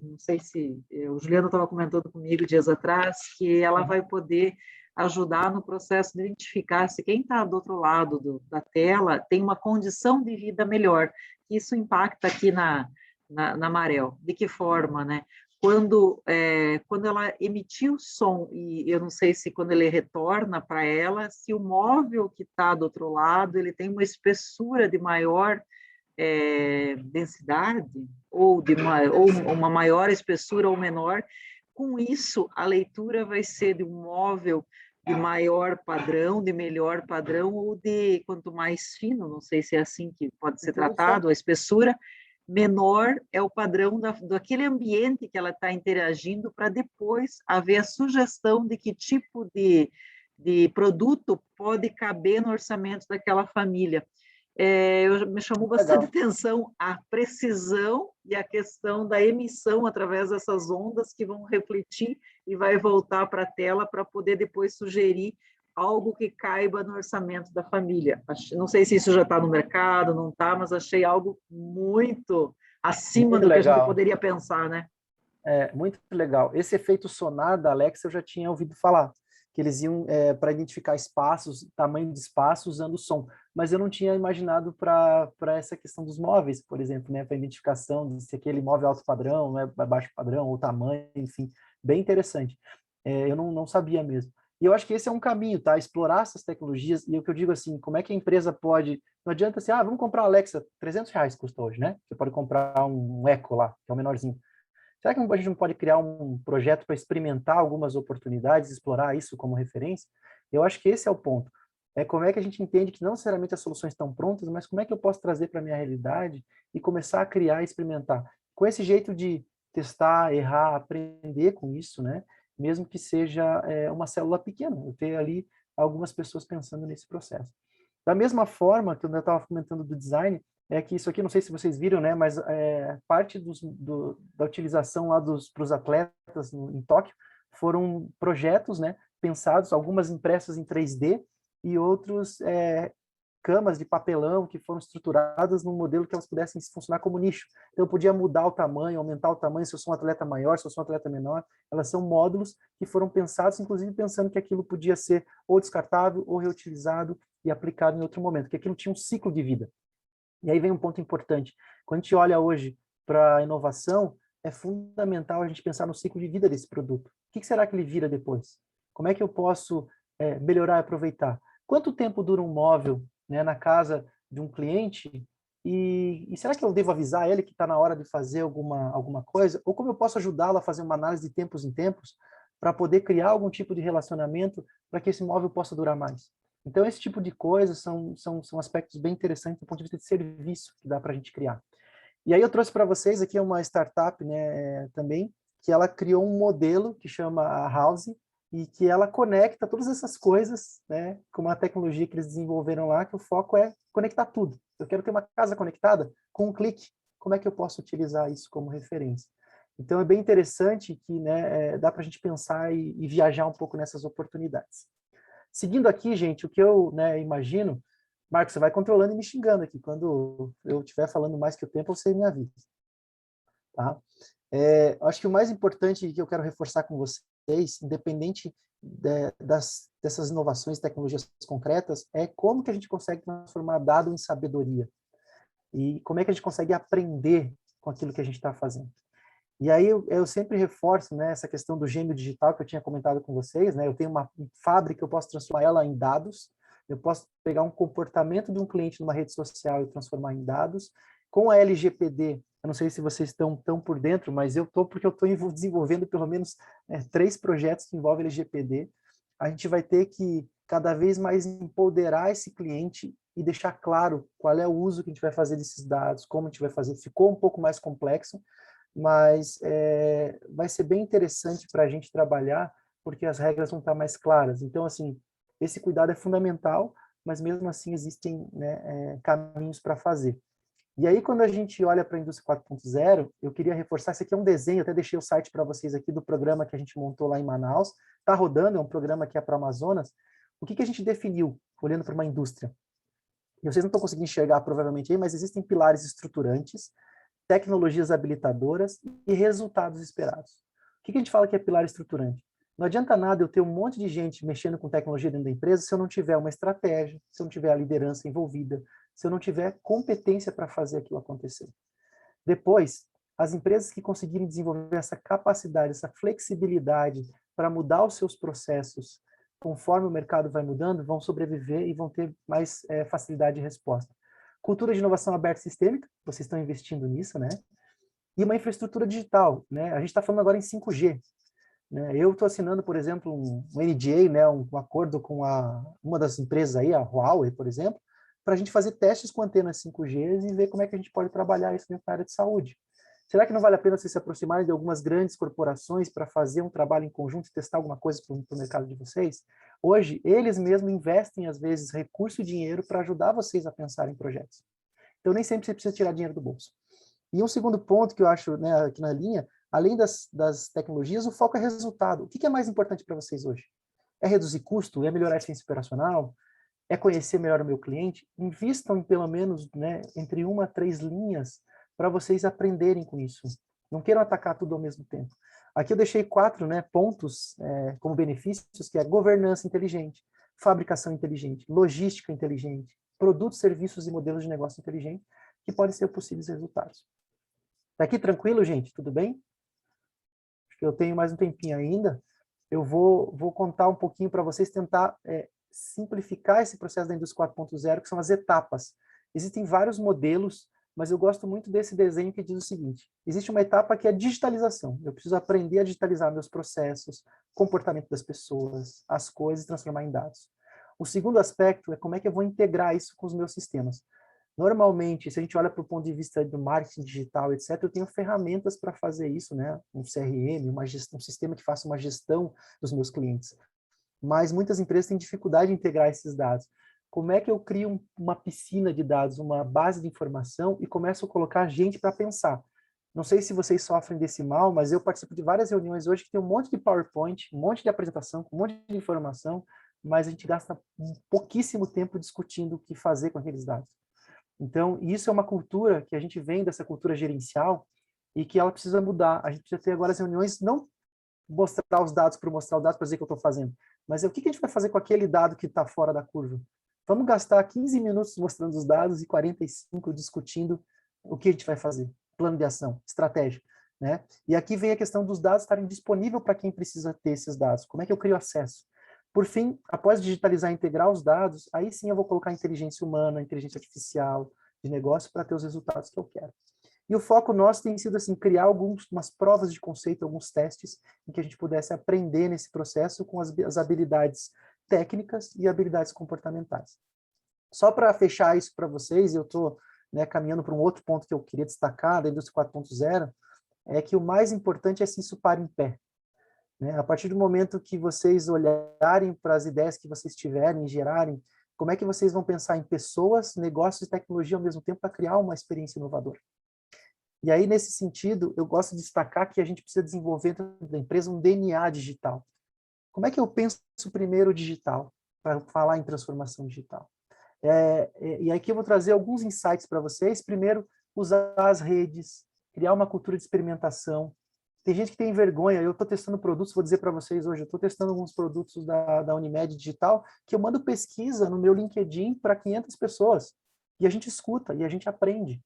não sei se o Juliano estava comentando comigo dias atrás, que ela vai poder ajudar no processo de identificar se quem está do outro lado da tela tem uma condição de vida melhor. Isso impacta aqui na Marel. De que forma, né? Quando ela emitiu o som, e eu não sei se quando ele retorna para ela, se o móvel que está do outro lado ele tem uma espessura de maior densidade, ou uma maior espessura ou menor. Com isso, a leitura vai ser de um móvel de maior padrão, de melhor padrão, ou de quanto mais fino, não sei se é assim que pode ser tratado, a espessura, menor é o padrão daquele ambiente que ela está interagindo, para depois haver a sugestão de que tipo de produto pode caber no orçamento daquela família. Me chamou bastante atenção a precisão e a questão da emissão através dessas ondas que vão refletir e vai voltar para a tela para poder depois sugerir algo que caiba no orçamento da família. Não sei se isso já está no mercado, não está, mas achei algo muito acima do que a gente poderia pensar, né? Muito legal. Esse efeito sonar da Alexa eu já tinha ouvido falar, que eles iam para identificar espaços, tamanho de espaço usando som, mas eu não tinha imaginado para essa questão dos móveis, por exemplo, né, para identificação de se aquele móvel alto padrão, né, baixo padrão, ou tamanho, enfim, bem interessante. Eu não sabia mesmo. E eu acho que esse é um caminho, tá? Explorar essas tecnologias, e o que eu digo assim, como é que a empresa pode... Não adianta assim, vamos comprar a Alexa, R$300 custa hoje, né? Você pode comprar um Echo lá, que é o menorzinho. Será que a gente não pode criar um projeto para experimentar algumas oportunidades, explorar isso como referência? Eu acho que esse é o ponto. Como é que a gente entende que não necessariamente as soluções estão prontas, mas como é que eu posso trazer para a minha realidade e começar a criar e experimentar? Com esse jeito de testar, errar, aprender com isso, né? Mesmo que seja uma célula pequena, eu ter ali algumas pessoas pensando nesse processo. Da mesma forma que eu estava comentando do design, que isso aqui, não sei se vocês viram, né, mas parte da utilização lá para os atletas em Tóquio foram projetos, né, pensados, algumas impressas em 3D e outros camas de papelão que foram estruturadas num modelo que elas pudessem funcionar como nicho. Então, eu podia mudar o tamanho, aumentar o tamanho, se eu sou um atleta maior, se eu sou um atleta menor. Elas são módulos que foram pensados, inclusive pensando que aquilo podia ser ou descartável ou reutilizado e aplicado em outro momento, que aquilo tinha um ciclo de vida. E aí vem um ponto importante. Quando a gente olha hoje para a inovação, é fundamental a gente pensar no ciclo de vida desse produto. O que será que ele vira depois? Como é que eu posso melhorar e aproveitar? Quanto tempo dura um móvel, né, na casa de um cliente E será que eu devo avisar ele que está na hora de fazer alguma coisa? Ou como eu posso ajudá-lo a fazer uma análise de tempos em tempos para poder criar algum tipo de relacionamento para que esse imóvel possa durar mais? Então, esse tipo de coisas são aspectos bem interessantes do ponto de vista de serviço que dá para a gente criar. E aí eu trouxe para vocês aqui uma startup, né, também, que ela criou um modelo que chama a House, e que ela conecta todas essas coisas, né, com uma tecnologia que eles desenvolveram lá, que o foco é conectar tudo. Eu quero ter uma casa conectada com um clique. Como é que eu posso utilizar isso como referência? Então, é bem interessante que, né, dá para a gente pensar e viajar um pouco nessas oportunidades. Seguindo aqui, gente, o que eu, né, imagino, Marcos, você vai controlando e me xingando aqui. Quando eu estiver falando mais que o tempo, você me avisa. Tá? Acho que o mais importante que eu quero reforçar com vocês, independente dessas inovações e tecnologias concretas, é como que a gente consegue transformar dado em sabedoria. E como é que a gente consegue aprender com aquilo que a gente está fazendo. E aí eu sempre reforço, né, essa questão do gêmeo digital que eu tinha comentado com vocês, né? Eu tenho uma fábrica, eu posso transformar ela em dados, eu posso pegar um comportamento de um cliente numa rede social e transformar em dados. Com a LGPD, eu não sei se vocês estão tão por dentro, mas eu estou porque eu estou desenvolvendo pelo menos 3 projetos que envolvem LGPD. A gente vai ter que cada vez mais empoderar esse cliente e deixar claro qual é o uso que a gente vai fazer desses dados, como a gente vai fazer. Ficou um pouco mais complexo, mas vai ser bem interessante para a gente trabalhar, porque as regras vão estar mais claras. Então, assim, esse cuidado é fundamental, mas mesmo assim existem, né, caminhos para fazer. E aí, quando a gente olha para a indústria 4.0, eu queria reforçar, esse aqui é um desenho, até deixei o site para vocês aqui do programa que a gente montou lá em Manaus. Está rodando, é um programa que é para o Amazonas. O que a gente definiu, olhando para uma indústria? E vocês não estão conseguindo enxergar provavelmente aí, mas existem pilares estruturantes, tecnologias habilitadoras e resultados esperados. O que a gente fala que é pilar estruturante? Não adianta nada eu ter um monte de gente mexendo com tecnologia dentro da empresa se eu não tiver uma estratégia, se eu não tiver a liderança envolvida, se eu não tiver competência para fazer aquilo acontecer. Depois, as empresas que conseguirem desenvolver essa capacidade, essa flexibilidade para mudar os seus processos conforme o mercado vai mudando, vão sobreviver e vão ter mais facilidade de resposta. Cultura de inovação aberta e sistêmica, vocês estão investindo nisso, né? E uma infraestrutura digital, né? A gente está falando agora em 5G. Né? Eu estou assinando, por exemplo, um NDA, né? um acordo com uma das empresas aí, a Huawei, por exemplo, para a gente fazer testes com antenas 5G e ver como é que a gente pode trabalhar isso dentro da área de saúde. Será que não vale a pena vocês se aproximarem de algumas grandes corporações para fazer um trabalho em conjunto e testar alguma coisa para o mercado de vocês? Hoje, eles mesmos investem, às vezes, recurso e dinheiro para ajudar vocês a pensar em projetos. Então, nem sempre você precisa tirar dinheiro do bolso. E um segundo ponto que eu acho, né, aqui na linha, além das tecnologias, o foco é resultado. O que é mais importante para vocês hoje? É reduzir custo? É melhorar a eficiência operacional? É conhecer melhor o meu cliente? Invistam em pelo menos, né, entre 1 a 3 linhas para vocês aprenderem com isso. Não queiram atacar tudo ao mesmo tempo. Aqui eu deixei 4, né, pontos como benefícios, que é governança inteligente, fabricação inteligente, logística inteligente, produtos, serviços e modelos de negócio inteligente, que podem ser possíveis resultados. Tá aqui tranquilo, gente? Tudo bem? Acho que eu tenho mais um tempinho ainda. Eu vou contar um pouquinho para vocês, tentar simplificar esse processo da indústria 4.0, que são as etapas. Existem vários modelos, mas eu gosto muito desse desenho que diz o seguinte: existe uma etapa que é a digitalização. Eu preciso aprender a digitalizar meus processos, comportamento das pessoas, as coisas, e transformar em dados. O segundo aspecto é como é que eu vou integrar isso com os meus sistemas. Normalmente, se a gente olha para o ponto de vista do marketing digital, etc., eu tenho ferramentas para fazer isso, né? Um CRM, um sistema que faça uma gestão dos meus clientes. Mas muitas empresas têm dificuldade de integrar esses dados. Como é que eu crio uma piscina de dados, uma base de informação e começo a colocar gente para pensar? Não sei se vocês sofrem desse mal, mas eu participo de várias reuniões hoje que tem um monte de PowerPoint, um monte de apresentação, um monte de informação, mas a gente gasta pouquíssimo tempo discutindo o que fazer com aqueles dados. Então, isso é uma cultura que a gente vem dessa cultura gerencial e que ela precisa mudar. A gente precisa ter agora as reuniões, não mostrar os dados por mostrar os dados para dizer que eu estou fazendo, mas o que a gente vai fazer com aquele dado que está fora da curva? Vamos gastar 15 minutos mostrando os dados e 45 discutindo o que a gente vai fazer. Plano de ação, estratégia. Né? E aqui vem a questão dos dados estarem disponíveis para quem precisa ter esses dados. Como é que eu crio acesso? Por fim, após digitalizar e integrar os dados, aí sim eu vou colocar inteligência humana, inteligência artificial, de negócio para ter os resultados que eu quero. E o foco nosso tem sido assim, criar umas provas de conceito, alguns testes, em que a gente pudesse aprender nesse processo com as habilidades técnicas e habilidades comportamentais. Só para fechar isso para vocês, eu estou caminhando para um outro ponto que eu queria destacar da indústria 4.0, é que o mais importante é se isso para em pé. A partir do momento que vocês olharem para as ideias que vocês tiverem, gerarem, como é que vocês vão pensar em pessoas, negócios e tecnologia ao mesmo tempo para criar uma experiência inovadora? E aí, nesse sentido, eu gosto de destacar que a gente precisa desenvolver dentro da empresa um DNA digital. Como é que eu penso primeiro digital, para falar em transformação digital? E aqui eu vou trazer alguns insights para vocês. Primeiro, usar as redes, criar uma cultura de experimentação. Tem gente que tem vergonha, eu estou testando produtos, vou dizer para vocês hoje, eu estou testando alguns produtos da Unimed Digital, que eu mando pesquisa no meu LinkedIn para 500 pessoas, e a gente escuta, e a gente aprende.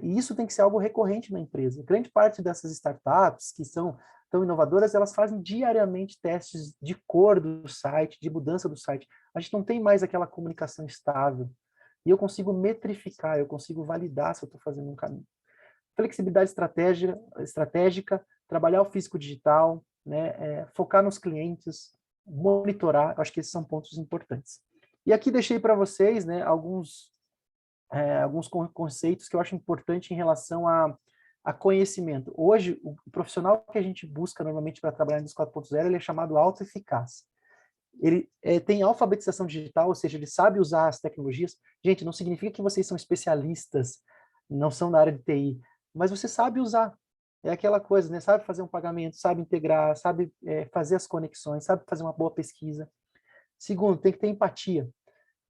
E isso tem que ser algo recorrente na empresa. Grande parte dessas startups que são tão inovadoras, elas fazem diariamente testes de cor do site, de mudança do site. A gente não tem mais aquela comunicação estável. E eu consigo metrificar, eu consigo validar se eu estou fazendo um caminho. Flexibilidade estratégica, trabalhar o físico digital, focar nos clientes, monitorar, acho que esses são pontos importantes. E aqui deixei para vocês alguns conceitos que eu acho importante em relação a conhecimento. Hoje, o profissional que a gente busca normalmente para trabalhar no Indústria 4.0, ele é chamado autoeficaz. Ele tem alfabetização digital, ou seja, ele sabe usar as tecnologias. Gente, não significa que vocês são especialistas, não são da área de TI, mas você sabe usar. É aquela coisa, sabe fazer um pagamento, sabe integrar, sabe fazer as conexões, sabe fazer uma boa pesquisa. Segundo, tem que ter empatia,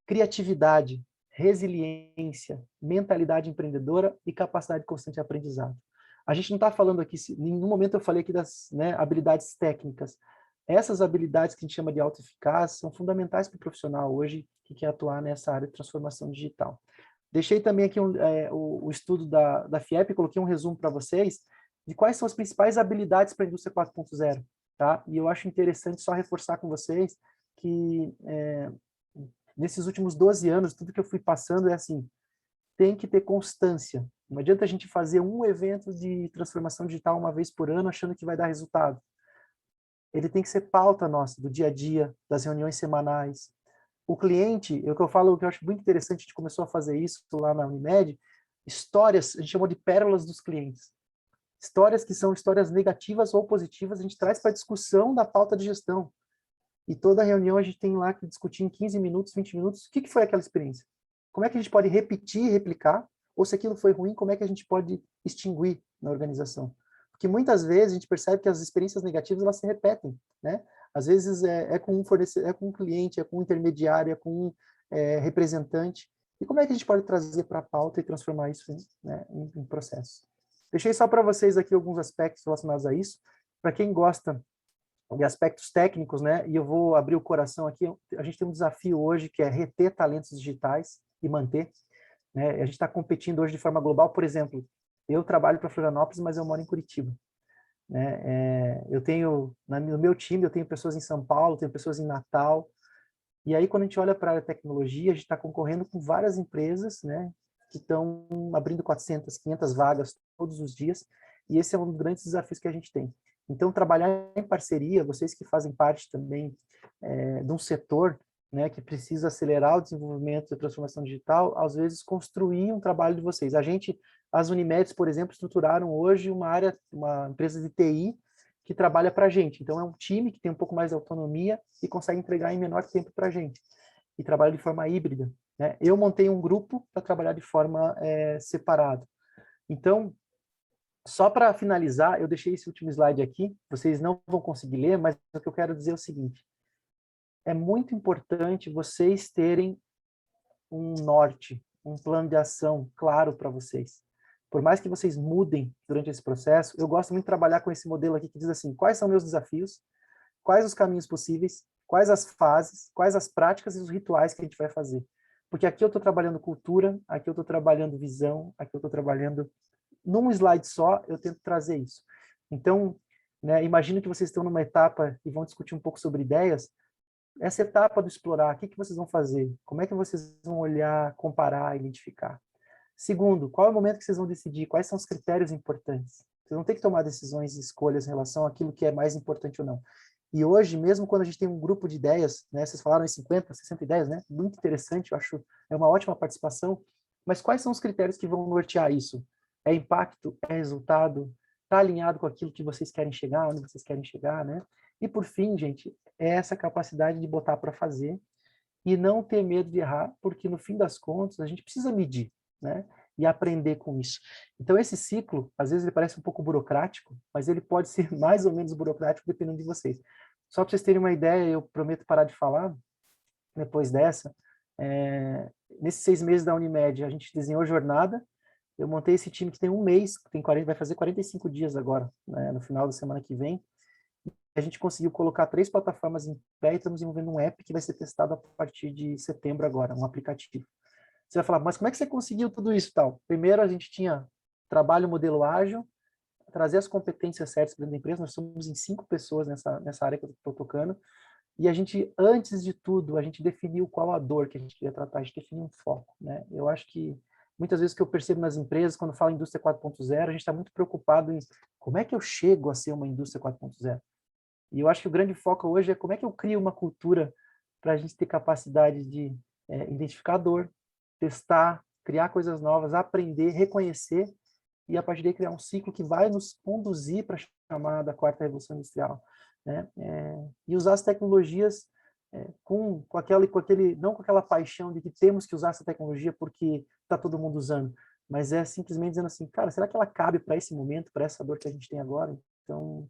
criatividade, resiliência, mentalidade empreendedora e capacidade de constante aprendizado. A gente não está falando aqui, em nenhum momento eu falei aqui das habilidades técnicas. Essas habilidades que a gente chama de autoeficaz são fundamentais para o profissional hoje que quer atuar nessa área de transformação digital. Deixei também aqui o estudo da FIEP, coloquei um resumo para vocês de quais são as principais habilidades para a indústria 4.0. Tá? E eu acho interessante só reforçar com vocês que nesses últimos 12 anos, tudo que eu fui passando é assim, tem que ter constância. Não adianta a gente fazer um evento de transformação digital uma vez por ano achando que vai dar resultado. Ele tem que ser pauta nossa, do dia a dia, das reuniões semanais. O cliente, o que eu falo, o que eu acho muito interessante, a gente começou a fazer isso lá na Unimed, histórias, a gente chamou de pérolas dos clientes. Histórias que são histórias negativas ou positivas, a gente traz para a discussão da pauta de gestão. E toda reunião a gente tem lá que discutir em 15 minutos, 20 minutos, o que foi aquela experiência? Como é que a gente pode repetir e replicar? Ou se aquilo foi ruim, como é que a gente pode extinguir na organização? Porque muitas vezes a gente percebe que as experiências negativas elas se repetem, Às vezes é com um fornecedor, é com um cliente, é com um intermediário, é com um representante. E como é que a gente pode trazer para a pauta e transformar isso em processo? Deixei só para vocês aqui alguns aspectos relacionados a isso. Para quem gosta de aspectos técnicos, e eu vou abrir o coração aqui, a gente tem um desafio hoje que é reter talentos digitais e manter. A gente está competindo hoje de forma global, por exemplo, eu trabalho para Florianópolis, mas eu moro em Curitiba. Eu tenho, no meu time, eu tenho pessoas em São Paulo, tenho pessoas em Natal, e aí quando a gente olha para a área de tecnologia, a gente está concorrendo com várias empresas, que estão abrindo 400, 500 vagas todos os dias, e esse é um dos grandes desafios que a gente tem. Então, trabalhar em parceria, vocês que fazem parte também de um setor que precisa acelerar o desenvolvimento da transformação digital, às vezes construir um trabalho de vocês. As Unimeds, por exemplo, estruturaram hoje uma empresa de TI que trabalha para a gente. Então, é um time que tem um pouco mais de autonomia e consegue entregar em menor tempo para a gente. E trabalha de forma híbrida. Eu montei um grupo para trabalhar de forma separada. Então, só para finalizar, eu deixei esse último slide aqui, vocês não vão conseguir ler, mas o que eu quero dizer é o seguinte, é muito importante vocês terem um norte, um plano de ação claro para vocês. Por mais que vocês mudem durante esse processo, eu gosto muito de trabalhar com esse modelo aqui que diz assim, quais são meus desafios, quais os caminhos possíveis, quais as fases, quais as práticas e os rituais que a gente vai fazer. Porque aqui eu estou trabalhando cultura, aqui eu estou trabalhando visão, aqui eu estou trabalhando... Num slide só, eu tento trazer isso. Então, imagino que vocês estão numa etapa e vão discutir um pouco sobre ideias. Essa etapa do explorar, o que vocês vão fazer? Como é que vocês vão olhar, comparar, identificar? Segundo, qual é o momento que vocês vão decidir? Quais são os critérios importantes? Vocês vão ter que tomar decisões e escolhas em relação àquilo que é mais importante ou não. E hoje, mesmo quando a gente tem um grupo de ideias, né, vocês falaram em 50, 60 ideias, né? Muito interessante, eu acho, é uma ótima participação. Mas quais são os critérios que vão nortear isso? É impacto? É resultado? Está alinhado com aquilo que vocês querem chegar, onde vocês querem chegar, né? E por fim, gente, é essa capacidade de botar para fazer e não ter medo de errar, porque no fim das contas a gente precisa medir, né? E aprender com isso. Então esse ciclo, às vezes ele parece um pouco burocrático, mas ele pode ser mais ou menos burocrático dependendo de vocês. Só para vocês terem uma ideia, eu prometo parar de falar depois dessa. Nesses 6 meses da Unimed, a gente desenhou jornada. Eu montei esse time que tem um mês, que tem 40, vai fazer 45 dias agora, né, no final da semana que vem. A gente conseguiu colocar 3 plataformas em pé e estamos desenvolvendo um app que vai ser testado a partir de setembro agora, um aplicativo. Você vai falar, mas como é que você conseguiu tudo isso tal? Primeiro, a gente tinha trabalho modelo ágil, trazer as competências certas para dentro da empresa. Nós somos em 5 pessoas nessa área que eu estou tocando. E a gente, antes de tudo, a gente definiu qual a dor que a gente queria tratar, a gente definiu um foco, né? Eu acho que muitas vezes o que eu percebo nas empresas, quando fala indústria 4.0, a gente está muito preocupado em como é que eu chego a ser uma indústria 4.0. E eu acho que o grande foco hoje é como é que eu crio uma cultura para a gente ter capacidade de identificar a dor, testar, criar coisas novas, aprender, reconhecer e a partir daí criar um ciclo que vai nos conduzir para a chamada quarta revolução industrial, né? E usar as tecnologias com aquele, não com aquela paixão de que temos que usar essa tecnologia porque está todo mundo usando, mas é simplesmente dizendo assim, cara, será que ela cabe para esse momento, para essa dor que a gente tem agora? Então,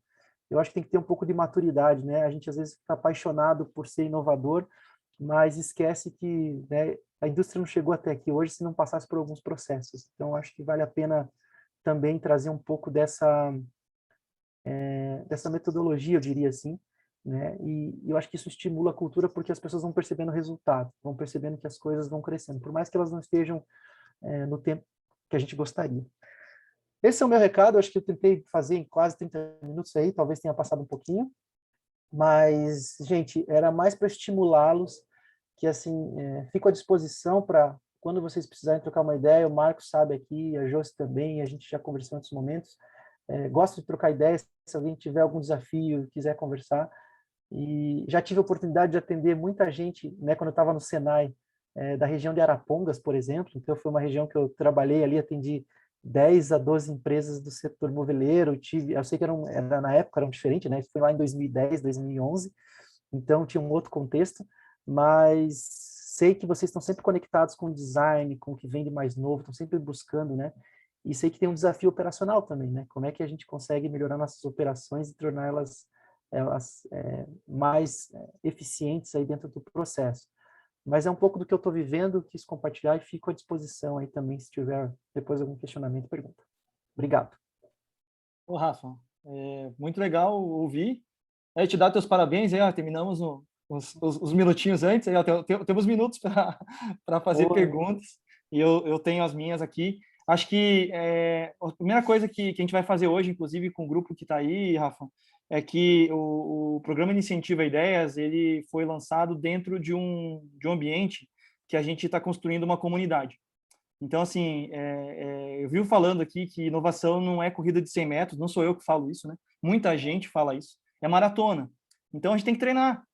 eu acho que tem que ter um pouco de maturidade, né? A gente às vezes fica apaixonado por ser inovador, mas esquece que, né, a indústria não chegou até aqui hoje se não passasse por alguns processos. Então, acho que vale a pena também trazer um pouco dessa metodologia, eu diria assim, né? E eu acho que isso estimula a cultura porque as pessoas vão percebendo o resultado, vão percebendo que as coisas vão crescendo, por mais que elas não estejam no tempo que a gente gostaria. Esse é o meu recado, eu acho que eu tentei fazer em quase 30 minutos aí, talvez tenha passado um pouquinho, mas, gente, era mais para estimulá-los, que assim, fico à disposição para quando vocês precisarem trocar uma ideia, o Marcos sabe aqui, a Josi também, a gente já conversou em outros momentos, gosto de trocar ideias, se alguém tiver algum desafio, quiser conversar, e já tive a oportunidade de atender muita gente, né, quando eu estava no Senai, da região de Arapongas, por exemplo, então foi uma região que eu trabalhei ali, atendi 10 a 12 empresas do setor moveleiro, eu sei que na época eram diferentes, né? Foi lá em 2010, 2011, então tinha um outro contexto, mas sei que vocês estão sempre conectados com o design, com o que vem de mais novo, estão sempre buscando, né? E sei que tem um desafio operacional também, né? Como é que a gente consegue melhorar nossas operações e torná-las mais eficientes aí dentro do processo. Mas é um pouco do que eu estou vivendo, quis compartilhar e fico à disposição aí também, se tiver depois algum questionamento, pergunta. Obrigado. Ô, Rafa, muito legal ouvir. Te dar teus parabéns, aí, terminamos os minutinhos antes, aí, temos minutos para fazer perguntas, e eu tenho as minhas aqui. Acho que a primeira coisa que a gente vai fazer hoje, inclusive com o grupo que está aí, Rafa, é que o programa Incentiva Ideias, ele foi lançado dentro de um ambiente que a gente está construindo uma comunidade. Então, assim, eu vivo falando aqui que inovação não é corrida de 100 metros, não sou eu que falo isso, né? Muita gente fala isso. É maratona. Então, a gente tem que treinar.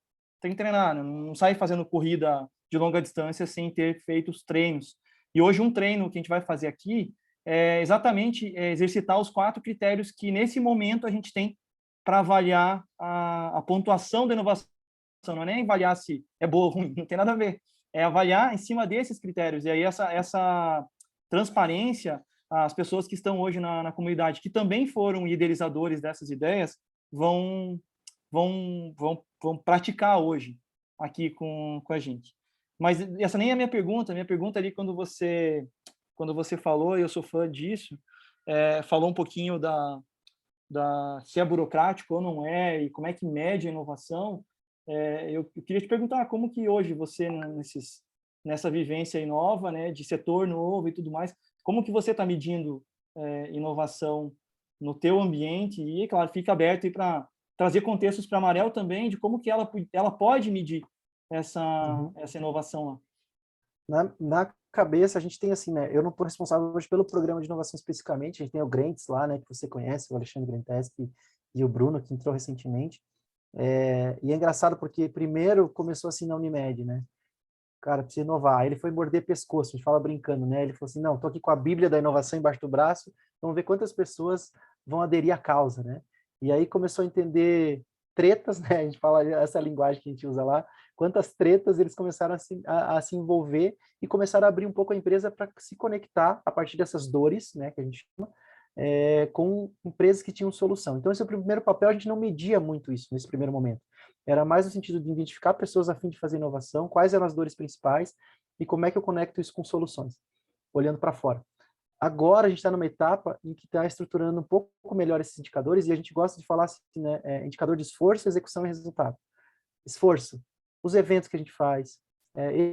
Não sai fazendo corrida de longa distância sem ter feito os treinos. E hoje um treino que a gente vai fazer aqui é exatamente exercitar os 4 critérios que, nesse momento, a gente tem para avaliar a pontuação da inovação. Não é nem avaliar se é boa ou ruim, não tem nada a ver. É avaliar em cima desses critérios. E aí essa transparência, as pessoas que estão hoje na comunidade, que também foram idealizadores dessas ideias, vão praticar hoje aqui com a gente. Mas essa nem é a minha pergunta. A minha pergunta ali, quando você falou, e eu sou fã disso, falou um pouquinho se é burocrático ou não é, e como é que mede a inovação. Eu queria te perguntar como que hoje você, nessa vivência aí nova, né, de setor novo e tudo mais, como que você está medindo inovação no teu ambiente? E, claro, fica aberto para trazer contextos para a Marel também, de como que ela pode medir essa inovação lá. Na cabeça, a gente tem assim, né? Eu não estou responsável hoje pelo programa de inovação especificamente, a gente tem o Grants lá, né? Que você conhece, o Alexandre Granteschi e o Bruno, que entrou recentemente. E é engraçado porque primeiro começou assim na Unimed, né? Cara, precisa inovar. Aí ele foi morder pescoço, a gente fala brincando, né? Ele falou assim, não, tô aqui com a Bíblia da inovação embaixo do braço, vamos ver quantas pessoas vão aderir à causa, né? E aí começou a entender tretas, né? A gente fala essa linguagem que a gente usa lá, quantas tretas eles começaram a se envolver e começaram a abrir um pouco a empresa para se conectar a partir dessas dores, né, que a gente chama, com empresas que tinham solução. Então, esse é o primeiro papel, a gente não media muito isso nesse primeiro momento. Era mais no sentido de identificar pessoas a fim de fazer inovação, quais eram as dores principais e como é que eu conecto isso com soluções, olhando para fora. Agora a gente está numa etapa em que está estruturando um pouco melhor esses indicadores e a gente gosta de falar assim, né, indicador de esforço, execução e resultado. Esforço, os eventos que a gente faz,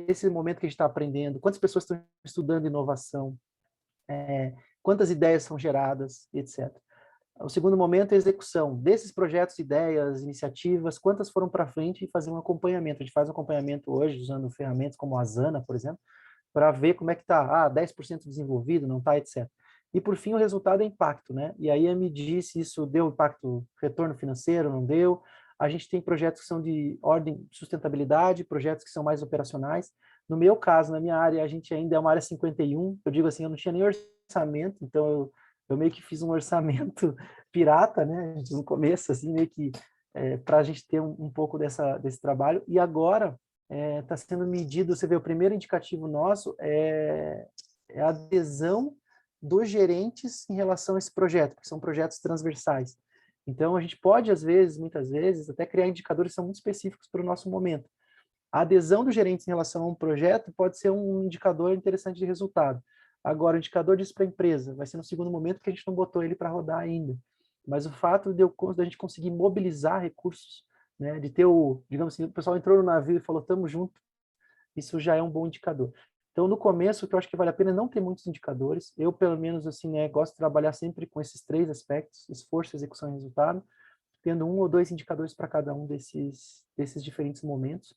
esse momento que a gente está aprendendo, quantas pessoas estão estudando inovação, quantas ideias são geradas, etc. O segundo momento é a execução desses projetos, ideias, iniciativas, quantas foram para frente e fazer um acompanhamento. A gente faz um acompanhamento hoje usando ferramentas como a Asana, por exemplo, para ver como é que está, 10% desenvolvido, não está, etc. E, por fim, o resultado é impacto, né? E aí, medir se isso deu impacto, retorno financeiro, não deu. A gente tem projetos que são de ordem de sustentabilidade, projetos que são mais operacionais. No meu caso, na minha área, a gente ainda é uma área 51. Eu digo assim, eu não tinha nem orçamento, então eu meio que fiz um orçamento pirata, né? No começo, assim, meio que para a gente ter um pouco desse trabalho. E agora está sendo medido, você vê, o primeiro indicativo nosso é a adesão dos gerentes em relação a esse projeto, porque são projetos transversais. Então, a gente pode, às vezes, muitas vezes, até criar indicadores que são muito específicos para o nosso momento. A adesão dos gerentes em relação a um projeto pode ser um indicador interessante de resultado. Agora, o indicador disso para a empresa vai ser no segundo momento, porque a gente não botou ele para rodar ainda. Mas o fato de a gente conseguir mobilizar recursos, né, de ter digamos assim, o pessoal entrou no navio e falou, estamos juntos, isso já é um bom indicador. Então, no começo, o que eu acho que vale a pena é não ter muitos indicadores. Eu, pelo menos, assim, né, gosto de trabalhar sempre com esses 3 aspectos, esforço, execução e resultado, tendo 1 ou 2 indicadores para cada um desses diferentes momentos.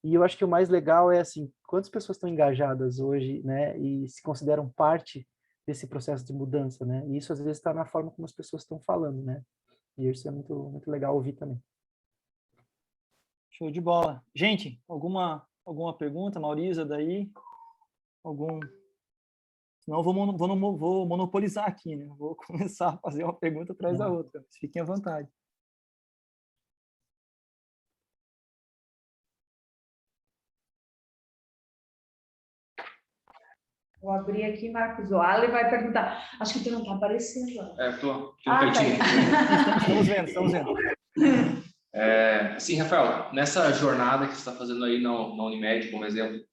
E eu acho que o mais legal é, assim, quantas pessoas estão engajadas hoje, né, e se consideram parte desse processo de mudança, né? E isso, às vezes, está na forma como as pessoas estão falando, né? E isso é muito, muito legal ouvir também. Show de bola. Gente, alguma pergunta, Maurisa, daí? Senão eu vou monopolizar aqui, né? Vou começar a fazer uma pergunta atrás da outra. Fiquem à vontade. Vou abrir aqui, Marcos. O Ali vai perguntar. Acho que tu não está aparecendo. Tô tá. Estamos vendo. Assim, Rafael, nessa jornada que você está fazendo aí na Unimed, como exemplo,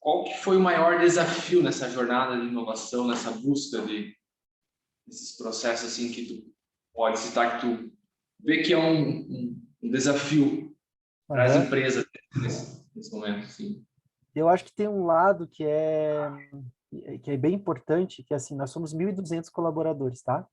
qual que foi o maior desafio nessa jornada de inovação, nessa busca desses processos assim que tu pode citar, que tu vê que é um desafio para as empresas nesse momento? Assim? Eu acho que tem um lado que é bem importante, que assim, nós somos 1.200 colaboradores, tá?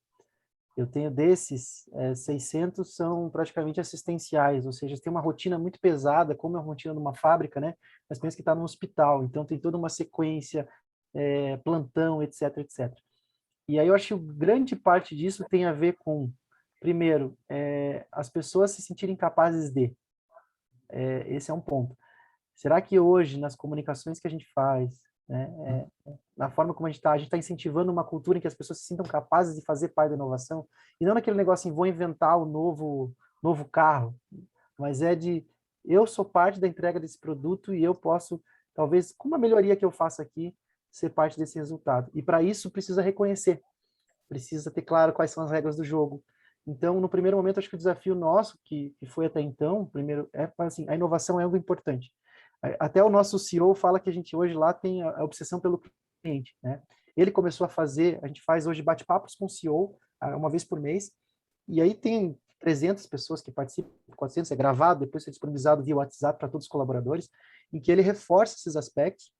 Eu tenho desses, 600 são praticamente assistenciais, ou seja, tem uma rotina muito pesada, como é a rotina de uma fábrica, né? Mas pensa que está no hospital, então tem toda uma sequência, plantão, etc, etc. E aí eu acho que grande parte disso tem a ver com, primeiro, as pessoas se sentirem capazes de. Esse é um ponto. Será que hoje, nas comunicações que a gente faz, né, na forma como a gente está incentivando uma cultura em que as pessoas se sintam capazes de fazer parte da inovação, e não naquele negócio assim, vou inventar o novo carro, mas eu sou parte da entrega desse produto e eu posso, talvez, com uma melhoria que eu faça aqui, ser parte desse resultado. E para isso precisa reconhecer, precisa ter claro quais são as regras do jogo. Então, no primeiro momento, acho que o desafio nosso, que foi até então, primeiro, assim, a inovação é algo importante. Até o nosso CEO fala que a gente hoje lá tem a obsessão pelo cliente, né? Ele começou a gente faz hoje bate-papos com o CEO uma vez por mês, e aí tem 300 pessoas que participam, 400, é gravado, depois é disponibilizado via WhatsApp para todos os colaboradores, em que ele reforça esses aspectos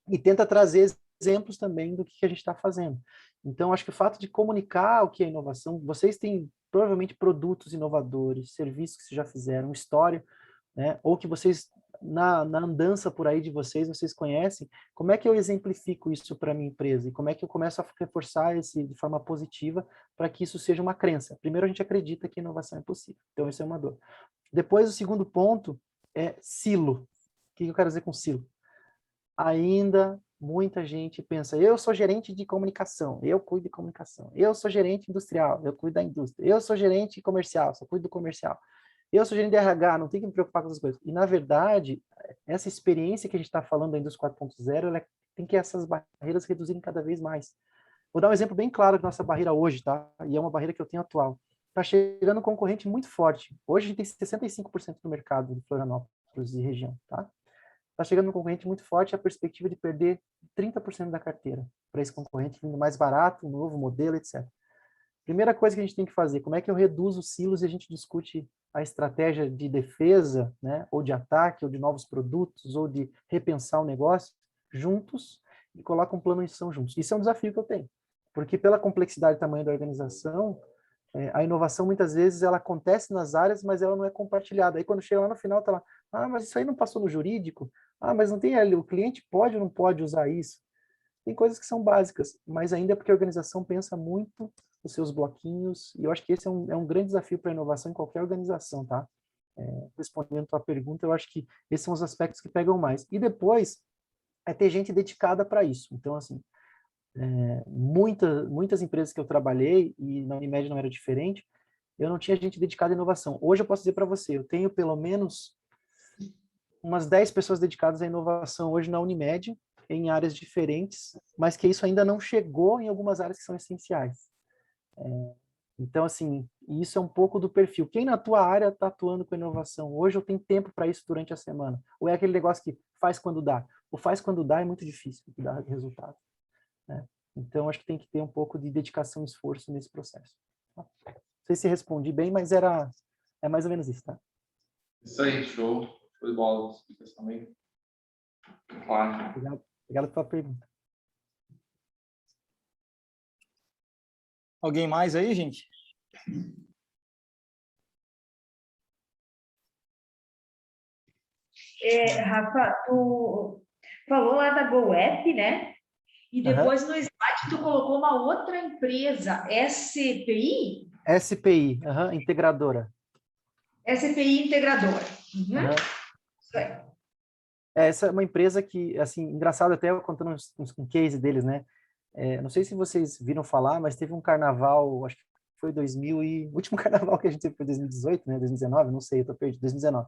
e tenta trazer exemplos também do que a gente está fazendo. Então, acho que o fato de comunicar o que é inovação, vocês têm provavelmente produtos inovadores, serviços que vocês já fizeram, história, né? Ou que vocês na andança por aí de vocês conhecem, como é que eu exemplifico isso para a minha empresa? E como é que eu começo a reforçar de forma positiva para que isso seja uma crença? Primeiro, a gente acredita que inovação é possível. Então, isso é uma dor. Depois, o segundo ponto é silo. O que eu quero dizer com silo? Ainda muita gente pensa, eu sou gerente de comunicação, eu cuido de comunicação. Eu sou gerente industrial, eu cuido da indústria. Eu sou gerente comercial, só cuido do comercial. Eu sou gerente de RH, não tenho que me preocupar com essas coisas. E, na verdade, essa experiência que a gente está falando da indústria 4.0, ela tem que essas barreiras reduzirem cada vez mais. Vou dar um exemplo bem claro da nossa barreira hoje, tá? E é uma barreira que eu tenho atual. Está chegando um concorrente muito forte. Hoje a gente tem 65% do mercado de Florianópolis e região, tá? Está chegando um concorrente muito forte, a perspectiva de perder 30% da carteira para esse concorrente, vindo mais barato, um novo modelo, etc. Primeira coisa que a gente tem que fazer, como é que eu reduzo os silos e a gente discute a estratégia de defesa, né, ou de ataque, ou de novos produtos, ou de repensar o negócio juntos e coloca um plano de ação juntos. Isso é um desafio que eu tenho, porque pela complexidade e tamanho da organização, a inovação muitas vezes ela acontece nas áreas, mas ela não é compartilhada. Aí quando chega lá no final, tá lá, mas isso aí não passou no jurídico? Mas não tem ali, o cliente pode ou não pode usar isso? Tem coisas que são básicas, mas ainda é porque a organização pensa muito os seus bloquinhos, e eu acho que esse é um grande desafio para a inovação em qualquer organização, tá? Respondendo a tua pergunta, eu acho que esses são os aspectos que pegam mais. E depois, é ter gente dedicada para isso. Então, assim, muitas empresas que eu trabalhei, e na Unimed não era diferente, eu não tinha gente dedicada à inovação. Hoje eu posso dizer para você, eu tenho pelo menos umas 10 pessoas dedicadas à inovação hoje na Unimed, em áreas diferentes, mas que isso ainda não chegou em algumas áreas que são essenciais. Então, assim, isso é um pouco do perfil. Quem na tua área está atuando com inovação? Hoje eu tenho tempo para isso durante a semana. Ou é aquele negócio que faz quando dá? O faz quando dá é muito difícil de dar resultado, né? Então, acho que tem que ter um pouco de dedicação e esforço nesse processo. Não sei se respondi bem, mas é mais ou menos isso, tá? Isso aí, show. Show de bola. Também. Claro. Obrigado pela pergunta. Alguém mais aí, gente? Rafa, tu falou lá da GoApp, né? E depois no slide tu colocou uma outra empresa, SPI? SPI, integradora. SPI Integradora. Isso aí. Essa é uma empresa que, assim, engraçado até eu contando um case deles, né? Não sei se vocês viram falar, mas teve um carnaval, acho que foi o último carnaval que a gente teve foi 2018, né? 2019, não sei, eu tô perdido, 2019.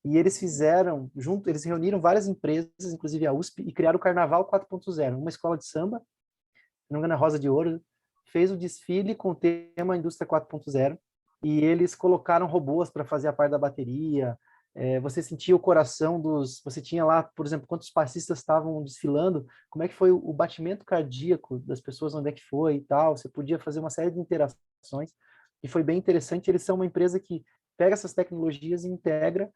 E eles fizeram, eles reuniram várias empresas, inclusive a USP, e criaram o Carnaval 4.0, uma escola de samba, se não me engano, a Rosa de Ouro, fez o desfile com o tema Indústria 4.0, e eles colocaram robôs para fazer a parte da bateria. Você sentia o coração você tinha lá, por exemplo, quantos passistas estavam desfilando, como é que foi o batimento cardíaco das pessoas, onde é que foi e tal, você podia fazer uma série de interações, e foi bem interessante. Eles são uma empresa que pega essas tecnologias e integra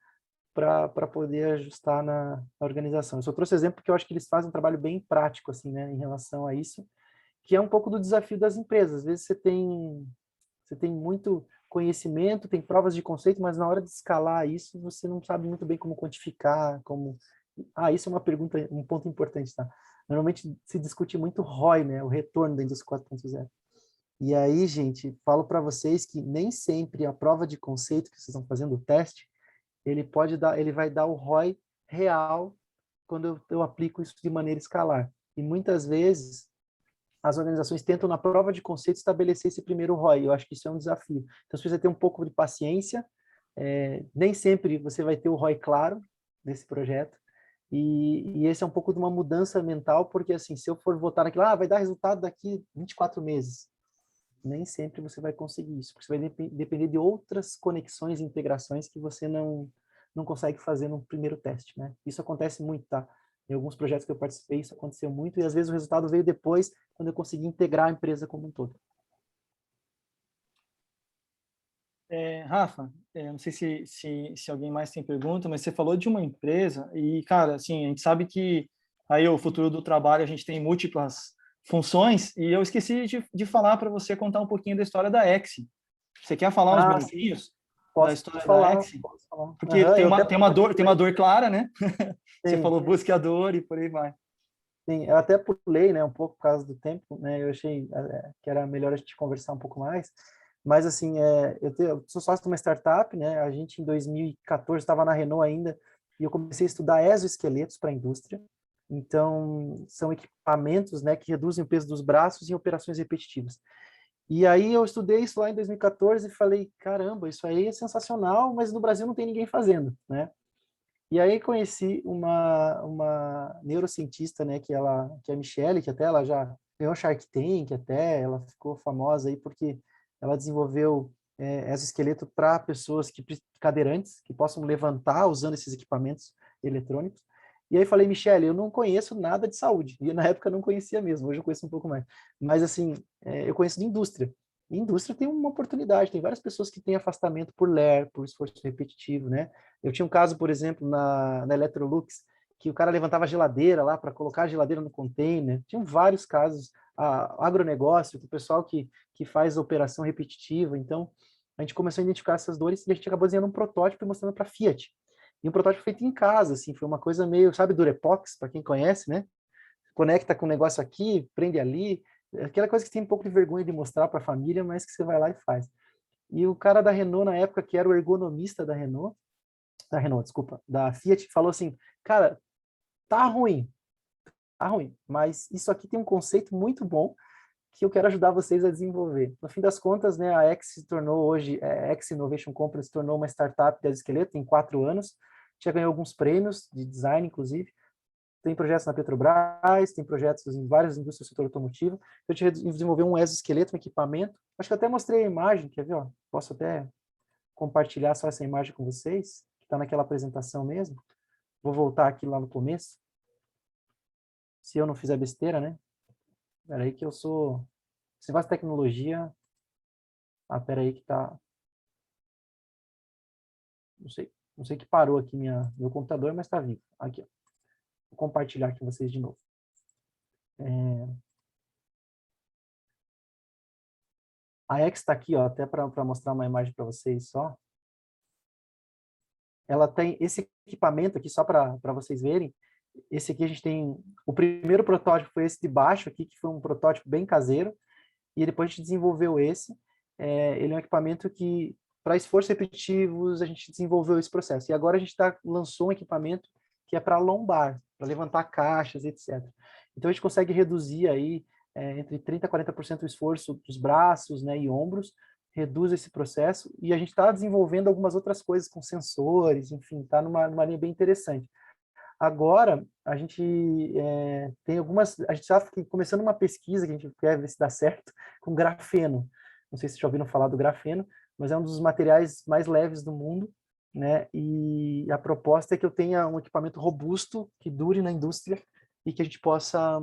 para poder ajustar na organização. Eu só trouxe exemplo porque eu acho que eles fazem um trabalho bem prático, assim, né, em relação a isso, que é um pouco do desafio das empresas. Às vezes você tem muito conhecimento, tem provas de conceito, mas na hora de escalar isso, você não sabe muito bem como quantificar, isso é uma pergunta, um ponto importante, tá? Normalmente se discute muito ROI, né, o retorno da indústria 4.0. E aí, gente, falo para vocês que nem sempre a prova de conceito que vocês estão fazendo o teste, ele vai dar o ROI real quando eu aplico isso de maneira escalar. E muitas vezes as organizações tentam na prova de conceito estabelecer esse primeiro ROI. Eu acho que isso é um desafio. Então, você precisa ter um pouco de paciência. Nem sempre você vai ter o ROI claro desse projeto. E esse é um pouco de uma mudança mental, porque assim, se eu for votar naquilo, vai dar resultado daqui 24 meses. Nem sempre você vai conseguir isso, porque você vai depender de outras conexões e integrações que você não consegue fazer no primeiro teste, né? Isso acontece muito, tá? Em alguns projetos que eu participei, isso aconteceu muito, e às vezes o resultado veio depois, quando eu consegui integrar a empresa como um todo. Rafa, não sei se alguém mais tem pergunta, mas você falou de uma empresa e, cara, assim, a gente sabe que aí o futuro do trabalho a gente tem múltiplas funções e eu esqueci de falar para você contar um pouquinho da história da Exi. Você quer falar uns minutinhos? da história da Exe? Porque tem uma dor clara, né? Você falou busque a dor e por aí vai. Sim, eu até pulei, né, um pouco por causa do tempo, né, eu achei que era melhor a gente conversar um pouco mais, mas assim, eu sou sócio de uma startup, né, a gente em 2014 estava na Renault ainda, e eu comecei a estudar exoesqueletos para a indústria, então são equipamentos, né, que reduzem o peso dos braços em operações repetitivas. E aí eu estudei isso lá em 2014 e falei, caramba, isso aí é sensacional, mas no Brasil não tem ninguém fazendo, né? E aí conheci uma neurocientista, né, que é a Michelle, que até ela já ganhou Shark Tank, até ela ficou famosa aí porque ela desenvolveu exoesqueleto para pessoas cadeirantes, que possam levantar usando esses equipamentos eletrônicos. E aí falei, Michelle, eu não conheço nada de saúde. E na época eu não conhecia mesmo, hoje eu conheço um pouco mais. Mas assim, eu conheço de indústria. E indústria tem uma oportunidade, tem várias pessoas que têm afastamento por LER, por esforço repetitivo, né? Eu tinha um caso, por exemplo, na Electrolux, que o cara levantava a geladeira lá para colocar a geladeira no container. Tinham vários casos, agronegócio, o pessoal que faz operação repetitiva. Então, a gente começou a identificar essas dores e a gente acabou desenhando um protótipo e mostrando para a Fiat. E um protótipo feito em casa, assim, foi uma coisa meio, sabe, Durepox, para quem conhece, né? Conecta com o negócio aqui, prende ali, aquela coisa que tem um pouco de vergonha de mostrar para a família, mas que você vai lá e faz. E o cara da Renault, na época, que era o ergonomista da Fiat, falou assim, cara, tá ruim, mas isso aqui tem um conceito muito bom que eu quero ajudar vocês a desenvolver. No fim das contas, né, a X se tornou hoje, a X Innovation Company se tornou uma startup de exoesqueleto em 4 anos, já ganhou alguns prêmios de design, inclusive, tem projetos na Petrobras, tem projetos em várias indústrias do setor automotivo. Eu tive que desenvolver um exoesqueleto, um equipamento. Acho que eu até mostrei a imagem, quer ver? Ó? Posso até compartilhar só essa imagem com vocês, que está naquela apresentação mesmo. Vou voltar aqui lá no começo. Se eu não fizer besteira, né? Espera aí que eu sou... Se vai tecnologia... espera aí que tá... Não sei que parou aqui meu computador, mas está vivo. Aqui, ó. Vou compartilhar aqui com vocês de novo. A X está aqui, ó, até para mostrar uma imagem para vocês só. Ela tem esse equipamento aqui, só para vocês verem. Esse aqui a gente tem... O primeiro protótipo foi esse de baixo aqui, que foi um protótipo bem caseiro. E depois a gente desenvolveu esse. Ele é um equipamento que, para esforços repetitivos, a gente desenvolveu esse processo. E agora a gente lançou um equipamento que é para lombar, para levantar caixas, etc. Então a gente consegue reduzir aí entre 30% a 40% o esforço dos braços, né, e ombros, reduz esse processo, e a gente está desenvolvendo algumas outras coisas com sensores, enfim, está numa linha bem interessante. Agora, a gente tem algumas... A gente está começando uma pesquisa que a gente quer ver se dá certo, com grafeno. Não sei se vocês já ouviram falar do grafeno, mas é um dos materiais mais leves do mundo, né? E a proposta é que eu tenha um equipamento robusto, que dure na indústria e que a gente possa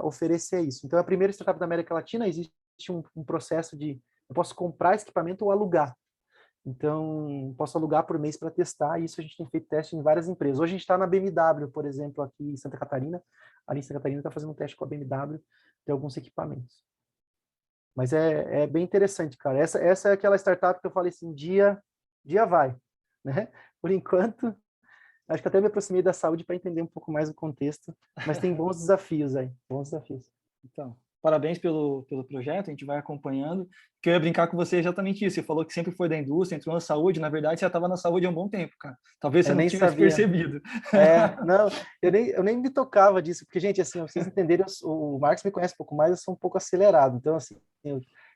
oferecer isso. Então, a primeira startup da América Latina, existe um processo de... Eu posso comprar esse equipamento ou alugar. Então, posso alugar por mês para testar, e isso a gente tem feito teste em várias empresas. Hoje a gente está na BMW, por exemplo, aqui em Santa Catarina. Ali em Santa Catarina está fazendo um teste com a BMW de alguns equipamentos. Mas é bem interessante, cara. Essa é aquela startup que eu falei assim, dia vai, né? Por enquanto, acho que até me aproximei da saúde para entender um pouco mais o contexto, mas tem bons desafios aí, bons desafios. Então, parabéns pelo projeto, a gente vai acompanhando. Queria brincar com você exatamente isso. Você falou que sempre foi da indústria, entrou na saúde, na verdade você já estava na saúde há um bom tempo, cara. Talvez você não tivesse percebido. Não, eu nem me tocava disso, porque, gente, assim, vocês entenderem, o Marcos me conhece um pouco mais, eu sou um pouco acelerado. Então, assim,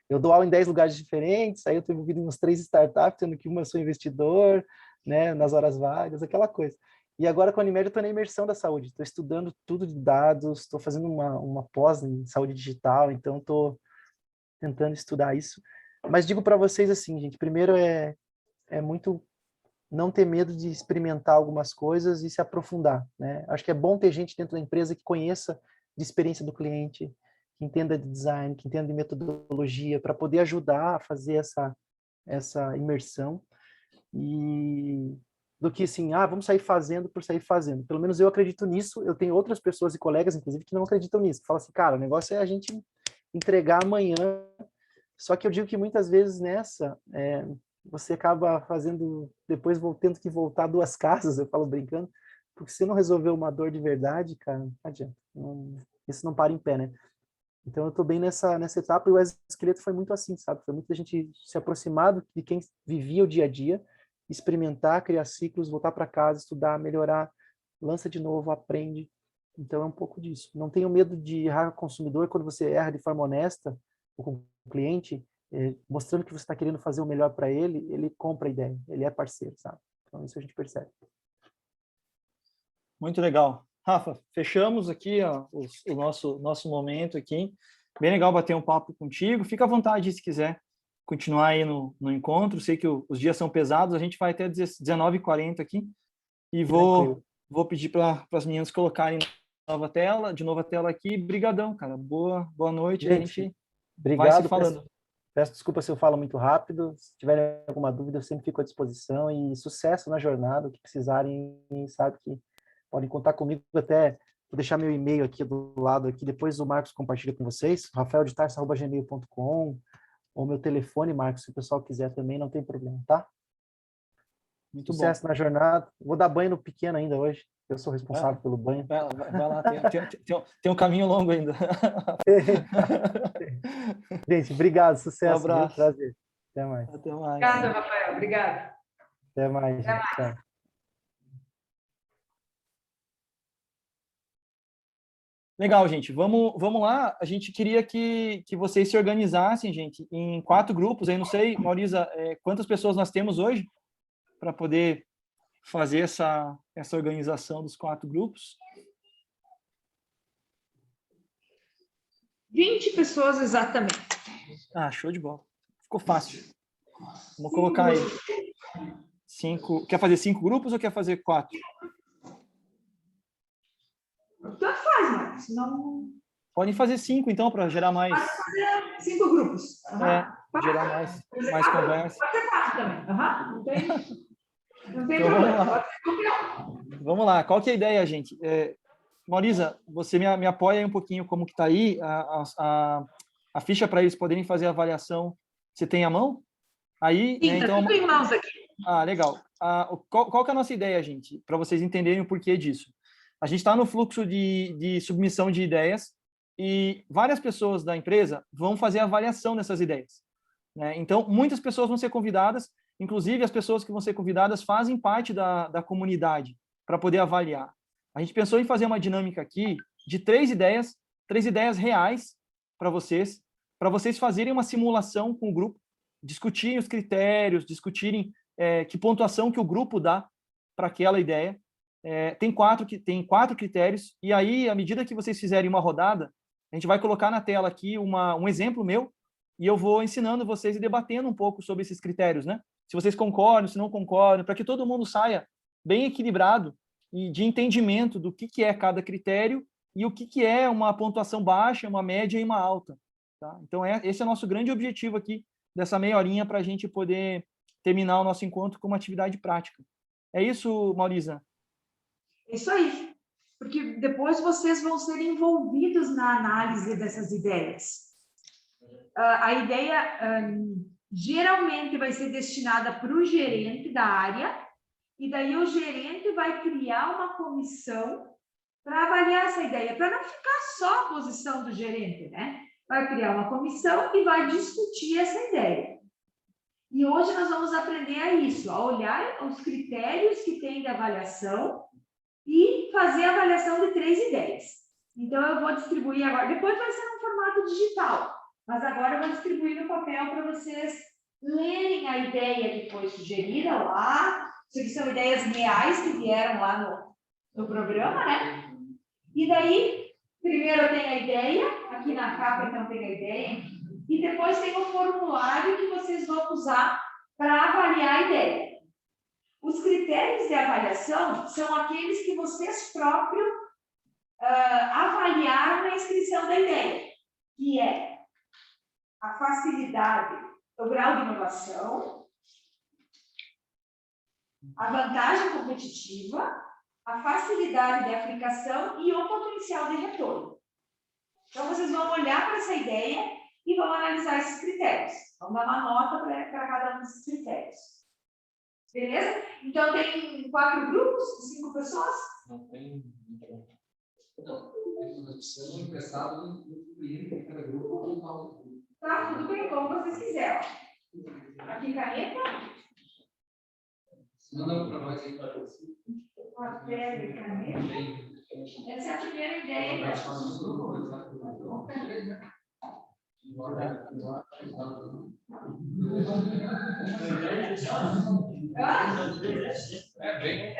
eu dou aula em 10 lugares diferentes, aí eu estou envolvido em uns 3 startups, sendo que uma eu sou investidor, né, nas horas vagas, aquela coisa. E agora com a Unimed eu estou na imersão da saúde, estou estudando tudo de dados, estou fazendo uma pós em saúde digital, então estou tentando estudar isso. Mas digo para vocês assim, gente, primeiro é muito não ter medo de experimentar algumas coisas e se aprofundar, né? Acho que é bom ter gente dentro da empresa que conheça de experiência do cliente, que entenda de design, que entenda de metodologia, para poder ajudar a fazer essa imersão. E do que assim, vamos sair fazendo por sair fazendo. Pelo menos eu acredito nisso, eu tenho outras pessoas e colegas, inclusive, que não acreditam nisso, que falam assim, cara, o negócio é a gente entregar amanhã, só que eu digo que muitas vezes você acaba fazendo, depois tendo que voltar 2 casas, eu falo brincando, porque se não resolver uma dor de verdade, cara, não adianta. Isso não para em pé, né? Então eu tô bem nessa etapa, e o exoesqueleto foi muito assim, sabe? Foi muito a gente se aproximar de quem vivia o dia a dia, experimentar, criar ciclos, voltar para casa, estudar, melhorar, lança de novo, aprende. Então é um pouco disso. Não tenho medo de errar com o consumidor quando você erra de forma honesta, ou com o cliente, mostrando que você está querendo fazer o melhor para ele, ele compra a ideia, ele é parceiro, sabe? Então isso a gente percebe. Muito legal. Rafa, fechamos aqui ó, o nosso momento aqui. Bem legal bater um papo contigo. Fica à vontade se quiser continuar aí no encontro. Sei que os dias são pesados, a gente vai até 19h40 aqui. E vou pedir para as meninas colocarem de novo a tela aqui. Brigadão, cara. Boa noite. Gente, a gente obrigado, vai se falando. Peço desculpa se eu falo muito rápido. Se tiverem alguma dúvida, eu sempre fico à disposição. E sucesso na jornada. O que precisarem, sabe que podem contar comigo. Até vou deixar meu e-mail aqui do lado. Aqui. Depois o Marcos compartilha com vocês. rafaeldetarso@gmail.com, ou meu telefone, Marcos, se o pessoal quiser também, não tem problema, tá? Muito sucesso bom. na jornada. Vou dar banho no pequeno ainda hoje. Eu sou responsável pelo banho. Vai lá, tem um caminho longo ainda. Gente, obrigado, sucesso. Um abraço. Viu? Prazer. Até mais. Até mais. Obrigada, Rafael. Obrigada. Até mais, Até gente. mais. Tchau. Legal, gente. Vamos lá. A gente queria que vocês se organizassem, gente, em 4 grupos. Aí não sei, Maurisa, quantas pessoas nós temos hoje para poder fazer essa organização dos 4 grupos? 20 pessoas exatamente. Ah, show de bola. Ficou fácil. Vamos colocar aí 5. Quer fazer 5 grupos ou quer fazer 4? Tanto faz, Marcos. Não... Podem fazer 5, então, para gerar mais. Pode fazer 5 grupos. Gerar mais conversa. Pode ser 4 também. Não tem Então, problema. Vamos lá. Qual que é a ideia, gente? Maurisa, você me apoia aí um pouquinho como que está aí a ficha para eles poderem fazer a avaliação. Você tem a mão? Aí, Sim, né, então... tudo em mãos aqui. Ah, legal. Qual que é a nossa ideia, gente? Para vocês entenderem o porquê disso. A gente está no fluxo de submissão de ideias e várias pessoas da empresa vão fazer a avaliação dessas ideias, né? Então, muitas pessoas vão ser convidadas, inclusive as pessoas que vão ser convidadas fazem parte da comunidade para poder avaliar. A gente pensou em fazer uma dinâmica aqui de 3 ideias reais para vocês fazerem uma simulação com o grupo, discutirem os critérios, discutirem que pontuação que o grupo dá para aquela ideia. Tem 4 critérios, e aí, à medida que vocês fizerem uma rodada, a gente vai colocar na tela aqui um exemplo meu, e eu vou ensinando vocês e debatendo um pouco sobre esses critérios, né? Se vocês concordam, se não concordam, para que todo mundo saia bem equilibrado e de entendimento do que é cada critério e o que é uma pontuação baixa, uma média e uma alta. Tá? Então, esse é o nosso grande objetivo aqui, dessa meia horinha, para a gente poder terminar o nosso encontro com uma atividade prática. É isso, Maurisa? Isso aí, porque depois vocês vão ser envolvidos na análise dessas ideias. A ideia geralmente vai ser destinada para o gerente da área, e daí o gerente vai criar uma comissão para avaliar essa ideia, para não ficar só a posição do gerente, né? Vai criar uma comissão e vai discutir essa ideia. E hoje nós vamos aprender a isso, a olhar os critérios que tem de avaliação e fazer a avaliação de 3 ideias. Então, eu vou distribuir agora, depois vai ser no formato digital, mas agora eu vou distribuir no papel para vocês lerem a ideia que foi sugerida lá, isso aqui são ideias reais que vieram lá no programa, né? E daí, primeiro eu tenho a ideia, aqui na capa então tem a ideia, e depois tem o formulário que vocês vão usar para avaliar a ideia. Os critérios de avaliação são aqueles que vocês próprios avaliaram na inscrição da ideia, que é a facilidade, o grau de inovação, a vantagem competitiva, a facilidade de aplicação e o potencial de retorno. Então, vocês vão olhar para essa ideia e vão analisar esses critérios. Vamos dar uma nota para cada um desses critérios. Beleza? Então, tem 4 grupos, 5 pessoas? Não tem. Não, tem emprestado no cliente de cada grupo. Tá, tudo bem, como vocês quiserem. Aqui, caneta. Não, para nós aí. Papel e caneta. Essa é a primeira ideia. É bem.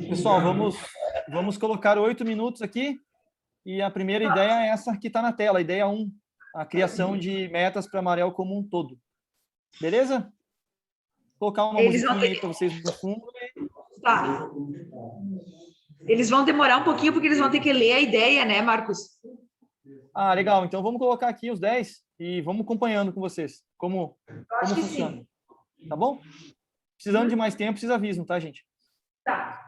Pessoal, vamos colocar 8 minutos aqui. E a primeira ideia é essa que está na tela, a ideia 1, a criação de metas para a Marel como um todo. Beleza? Vou colocar uma musiquinha aí para vocês no fundo. Tá. Eles vão demorar um pouquinho, porque eles vão ter que ler a ideia, né, Marcos? Ah, legal. Então, vamos colocar aqui os 10 e vamos acompanhando com vocês como funciona. Tá bom? Precisando de mais tempo, vocês avisam, tá, gente? Tá.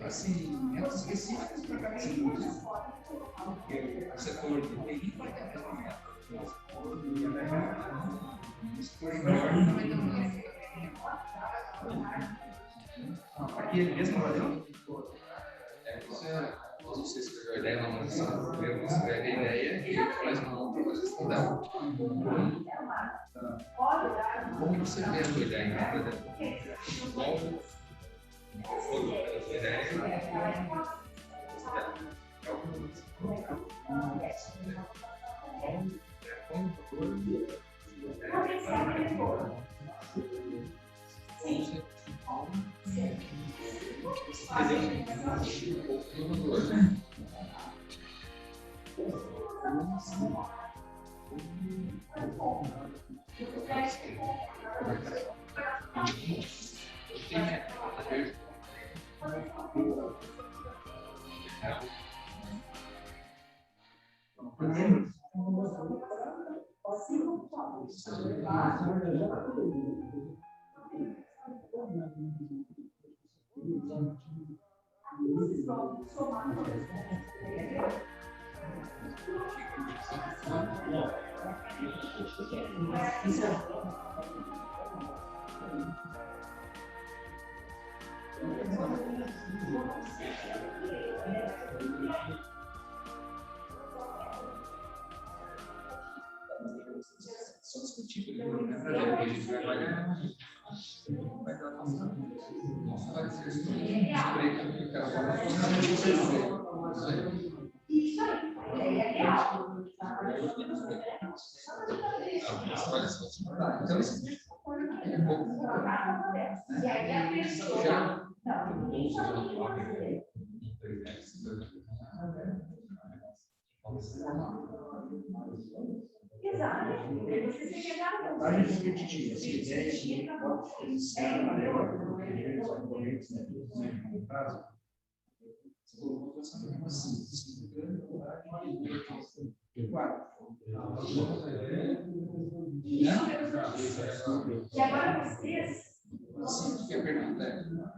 Assim, metas específicas para cada setor. O setor de TI vai ter a mesma meta. O setor de ordem também tem uma meta. Aqui ele mesmo valeu? Você escreveu a ideia na mão, você escreve a ideia e faz uma outra para vocês mudarem. Como você vê a sua ideia? Por exemplo, só discutir, né? Para ver a gente vai trabalhar. Vai dar nossa vai ser isso aí. Então, E agora vocês... Sim, a pergunta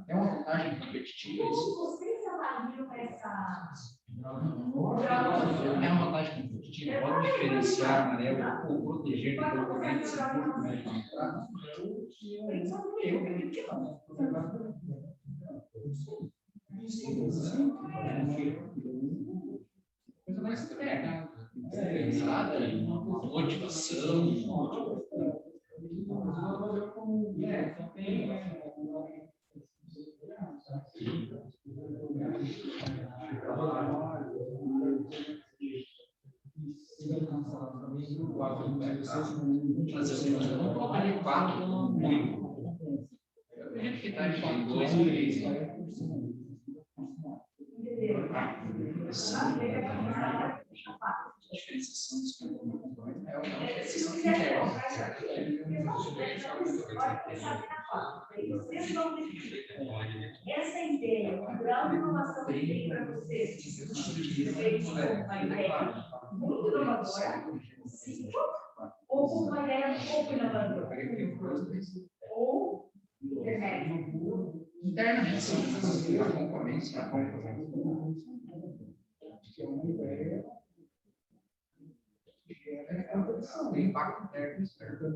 é uma vantagem competitiva isso? Como vocês avaliam essa... É uma vantagem competitiva? Pode diferenciar a amarela ou proteger do concorrente sem custo médio de entrada? Eu acredito que não. Coisa mais interna, pensada, motivação. Mas eu não colocaria 4 como muito. Eu acredito que está de 2, 3. A diferenciação dos concorrentes é uma diferenciação interna. Vocês vão definir essa ideia, o grau de inovação que tem para vocês, feito com uma ideia muito inovadora, sim, ou com uma ideia pouco inovadora, ou intermédio. Internamente, sim, a concorrência. Que é uma ideia de impacto interno e externo.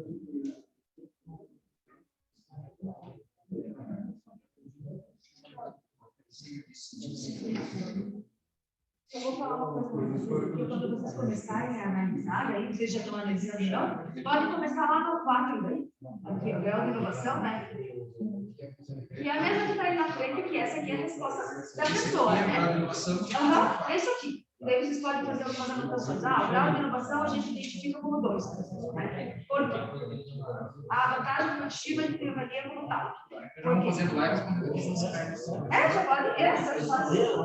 Eu vou falar uma coisa para vocês, porque quando vocês começarem a analisar, aí vocês já estão analisando não, pode começar lá no 4, né? Aqui, o grau de inovação, né? E a mesma que está aí na frente, que essa aqui é a resposta da pessoa, né? Isso aqui. Daí vocês podem fazer algumas anotações. O grau de inovação a gente identifica como 2. Por quê? A vantagem competitiva a gente avalia como tal. Vamos fazer lives com revisões externas. Já pode. Essa fazer.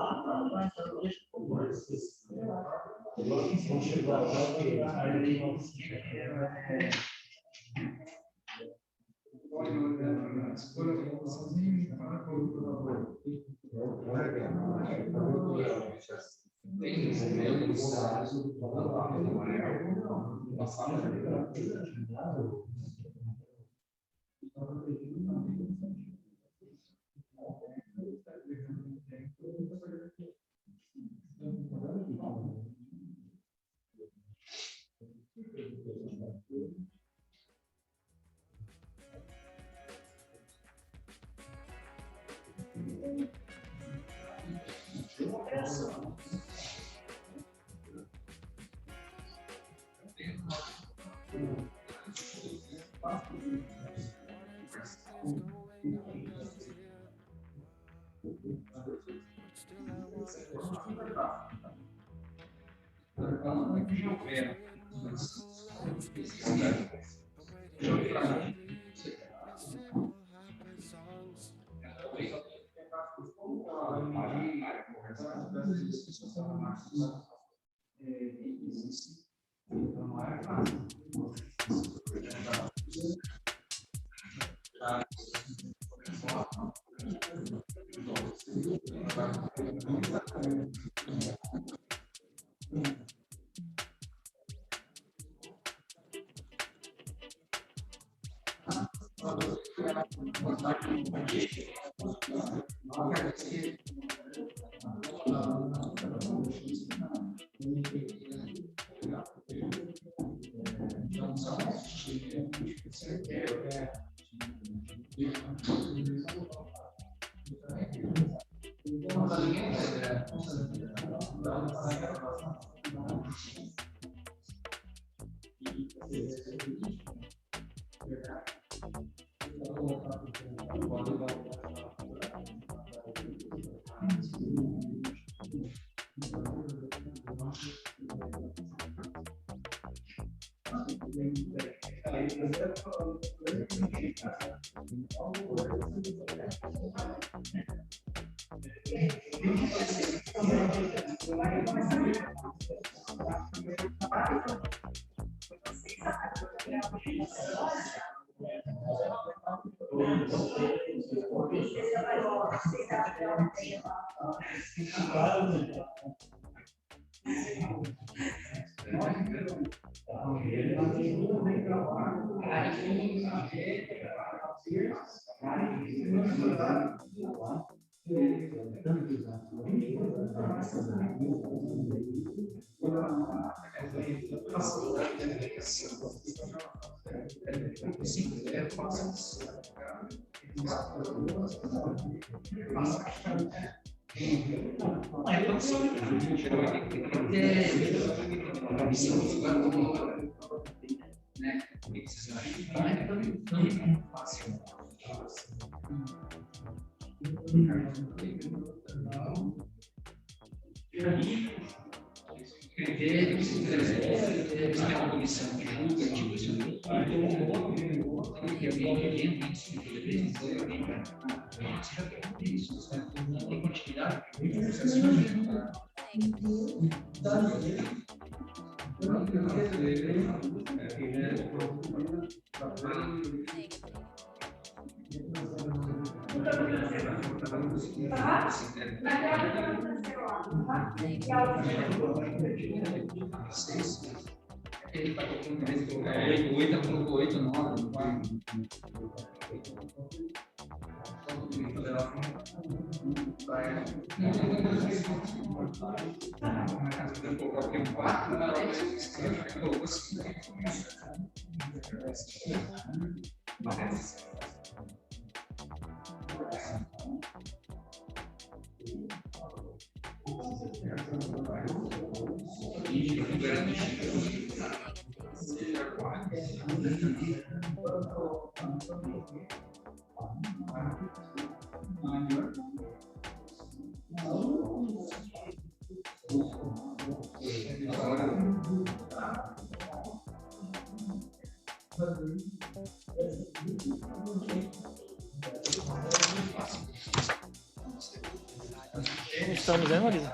Estamos vendo, Marisa?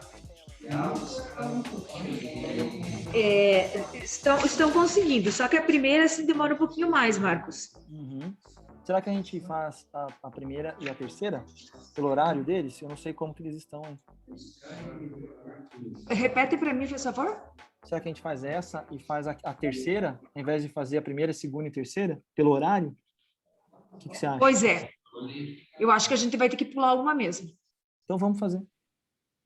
Estão conseguindo, só que a primeira assim, demora um pouquinho mais, Marcos. Uhum. Será que a gente faz a primeira e a terceira pelo horário deles? Eu não sei como que eles estão, hein? Repete para mim, por favor. Será que a gente faz essa e faz a terceira, ao invés de fazer a primeira, segunda e terceira, pelo horário? O que você acha? Pois é. Eu acho que a gente vai ter que pular uma mesmo. Então vamos fazer.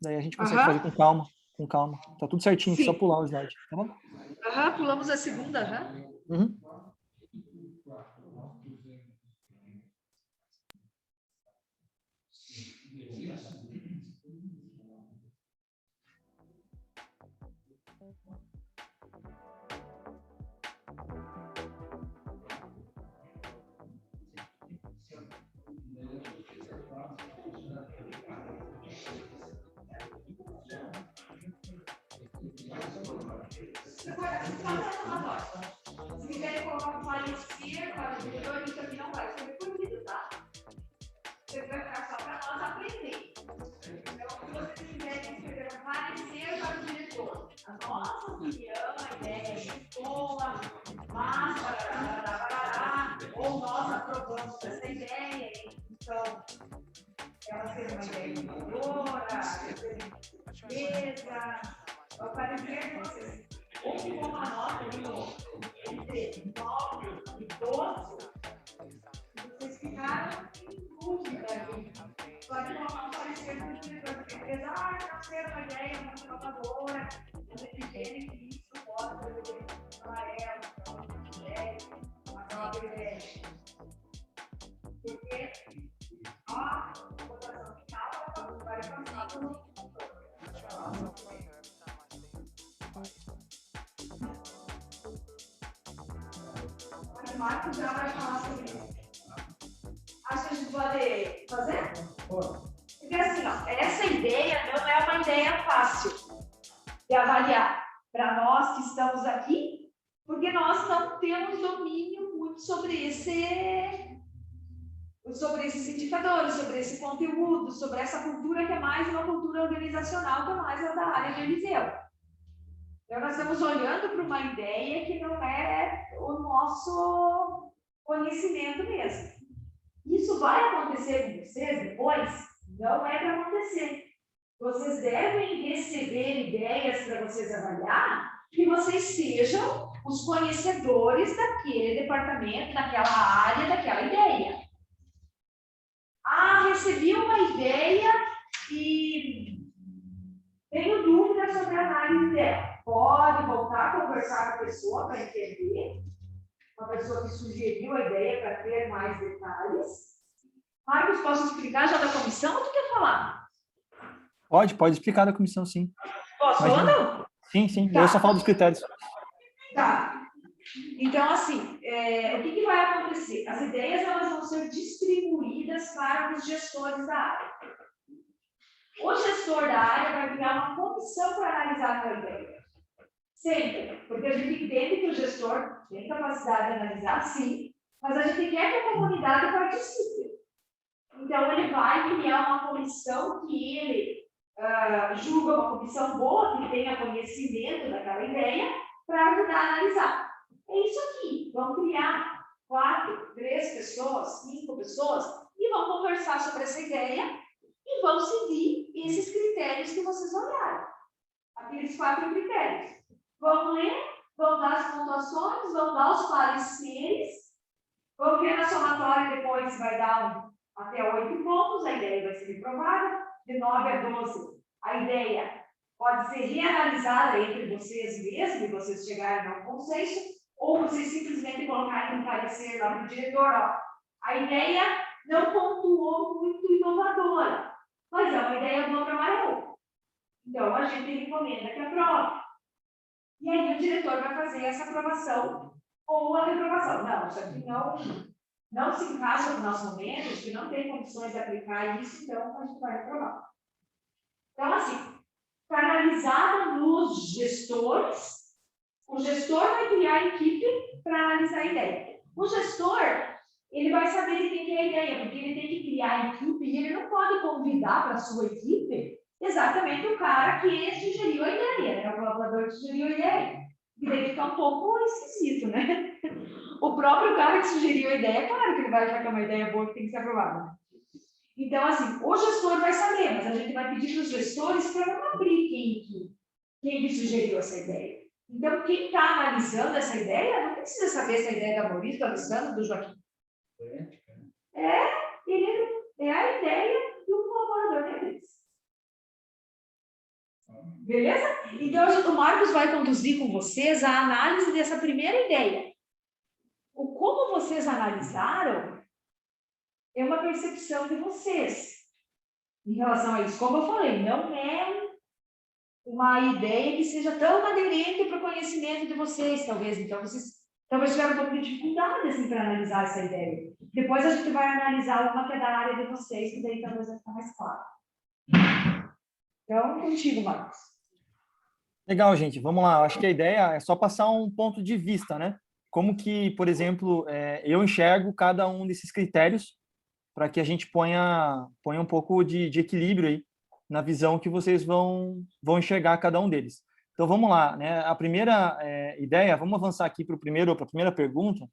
Daí a gente consegue fazer com calma, com calma. Tá tudo certinho, só pular o slide, tá bom? Pulamos a segunda, Uhum. Se quiserem colocar um parecer para o diretor, isso aqui não vai ser proibido, tá? Você vai ficar só para nós aprender. Então, se vocês quiserem escrever um parecer para o diretor, a nossa opinião, a ideia de escola, ou nós aprovamos essa ideia, então, ela seja uma ideia inovadora, beleza, o parecer de vocês. Ou com uma nota entre 9 e 12, vocês ficaram em dúvida. Pode colocar um parecer do diretor da empresa, não ser uma ideia muito inovadora, mas entendem que isso pode ser para ela, uma nova ideia. Porque a votação final vai passar pelo o Marcos já vai falar sobre isso. Acho que a gente pode fazer? Porque assim, ó, essa ideia não é uma ideia fácil de avaliar para nós que estamos aqui, porque nós não temos domínio muito sobre esses indicadores, sobre esse conteúdo, sobre essa cultura que é mais uma cultura organizacional, que é mais a da área de Eliseu. Então, nós estamos olhando para uma ideia que não é o nosso conhecimento mesmo. Isso vai acontecer com vocês depois, Não é para acontecer. Vocês devem receber ideias para vocês avaliar que vocês sejam os conhecedores daquele departamento, daquela área, daquela ideia. Ah, recebi uma ideia e tenho dúvidas sobre a análise dela. Pode voltar a conversar com a pessoa para entender. Uma pessoa que sugeriu a ideia para ter mais detalhes. Marcos, posso explicar já da comissão ou tu quer falar? Pode explicar da comissão, sim. Posso falar, não? Sim. Tá. Eu só falo dos critérios. Tá. Então, assim, o que vai acontecer? As ideias elas vão ser distribuídas para os gestores da área. O gestor da área vai criar uma comissão para analisar aquela ideia. Sempre, porque a gente entende que o gestor tem capacidade de analisar, sim, mas a gente quer que a comunidade participe. Então, ele vai criar uma comissão que ele julga uma comissão boa, que tenha conhecimento daquela ideia, para ajudar a analisar. É isso aqui. Vamos criar 4, 3 pessoas, 5 pessoas, e vão conversar sobre essa ideia e vão seguir esses critérios que vocês olharam. Aqueles 4 critérios. Vão ler, vão dar as pontuações, vão dar os pareceres, vão ver na somatória depois vai dar até 8 pontos, a ideia vai ser aprovada, de 9 a 12. A ideia pode ser reanalisada entre vocês mesmos, e vocês chegarem a um consenso, ou vocês simplesmente colocarem um parecer lá para o diretor, ó. A ideia não pontuou muito inovadora, mas é uma ideia boa para Amarelo. Então, a gente recomenda que aprove. E aí o diretor vai fazer essa aprovação ou a reprovação. Não, isso aqui não se encaixa nos nossos momentos, que não tem condições de aplicar isso, então a gente vai aprovar. Então, assim, canalizada nos gestores, o gestor vai criar a equipe para analisar a ideia. O gestor, ele vai saber de quem é a ideia, porque ele tem que criar a equipe e ele não pode convidar para a sua equipe exatamente o cara que sugeriu a ideia, né? O colaborador que sugeriu a ideia. E daí fica um pouco esquisito, né? O próprio cara que sugeriu a ideia, claro que ele vai achar que é uma ideia boa que tem que ser aprovada. Então, assim, o gestor vai saber, mas a gente vai pedir para os gestores para não abrir quem que sugeriu essa ideia. Então, quem está analisando essa ideia não precisa saber se a ideia é da Maurício, do Alessandro, do Joaquim. É a ideia do colaborador deles. Beleza? Então, o Marcos vai conduzir com vocês a análise dessa primeira ideia. O como vocês analisaram é uma percepção de vocês em relação a isso. Como eu falei, não é uma ideia que seja tão aderente para o conhecimento de vocês, talvez. Então, vocês talvez tiveram um pouco de dificuldade assim, para analisar essa ideia. Depois a gente vai analisar uma que é da área de vocês, que daí talvez vai ficar mais claro. Então, contigo, Marcos. Legal, gente. Vamos lá. Acho que a ideia é só passar um ponto de vista, né? Como que, por exemplo, eu enxergo cada um desses critérios para que a gente ponha um pouco de equilíbrio aí na visão que vocês vão enxergar cada um deles. Então, vamos lá, né? A primeira ideia, vamos avançar aqui para a primeira pergunta,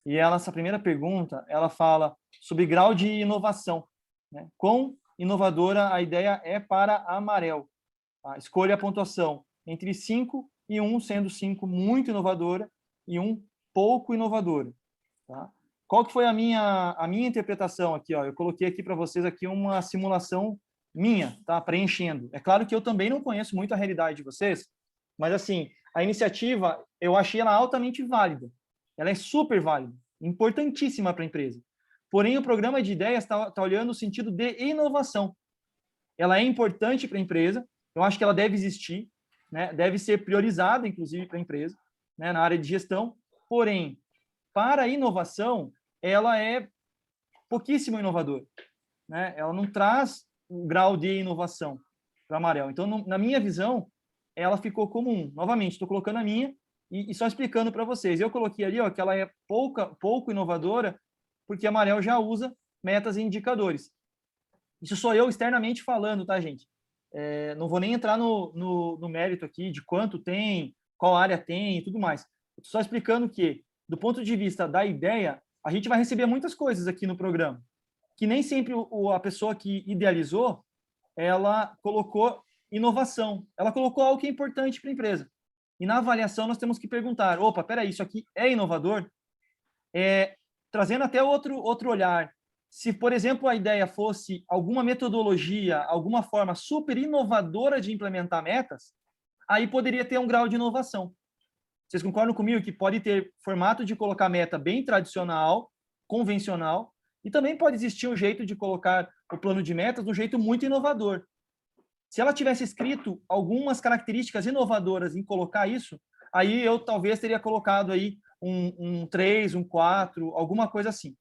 e essa primeira pergunta, ela fala sobre grau de inovação, né? Quão inovadora a ideia é para a Amarelo. Tá? Escolha a pontuação entre 5 e 1, sendo 5 muito inovadora e 1 pouco inovadora. Tá? Qual que foi a minha interpretação aqui? Ó? Eu coloquei aqui para vocês aqui uma simulação minha, tá? Preenchendo. É claro que eu também não conheço muito a realidade de vocês, mas assim, a iniciativa, eu achei ela altamente válida. Ela é super válida, importantíssima para a empresa. Porém, o programa de ideias está olhando no sentido de inovação. Ela é importante para a empresa, eu acho que ela deve existir, né? Deve ser priorizada, inclusive, para a empresa, né? Na área de gestão. Porém, para a inovação, ela é pouquíssimo inovadora, né? Ela não traz um grau de inovação para a Amarelo. Então, na minha visão, ela ficou como 1. Novamente, estou colocando a minha e só explicando para vocês. Eu coloquei ali, ó, que ela é pouco inovadora, porque a Amarelo já usa metas e indicadores. Isso sou eu externamente falando, tá, gente? Não vou nem entrar no mérito aqui de quanto tem, qual área tem e tudo mais. Estou só explicando que, do ponto de vista da ideia, a gente vai receber muitas coisas aqui no programa. que nem sempre a pessoa que idealizou, ela colocou inovação, ela colocou algo que é importante para a empresa. E na avaliação nós temos que perguntar, opa, peraí, isso aqui é inovador? Trazendo até outro olhar. Se, por exemplo, a ideia fosse alguma metodologia, alguma forma super inovadora de implementar metas, aí poderia ter um grau de inovação. Vocês concordam comigo que pode ter formato de colocar meta bem tradicional, convencional, e também pode existir um jeito de colocar o plano de metas de um jeito muito inovador. Se ela tivesse escrito algumas características inovadoras em colocar isso, aí eu talvez teria colocado aí um 3, um 4, alguma coisa assim.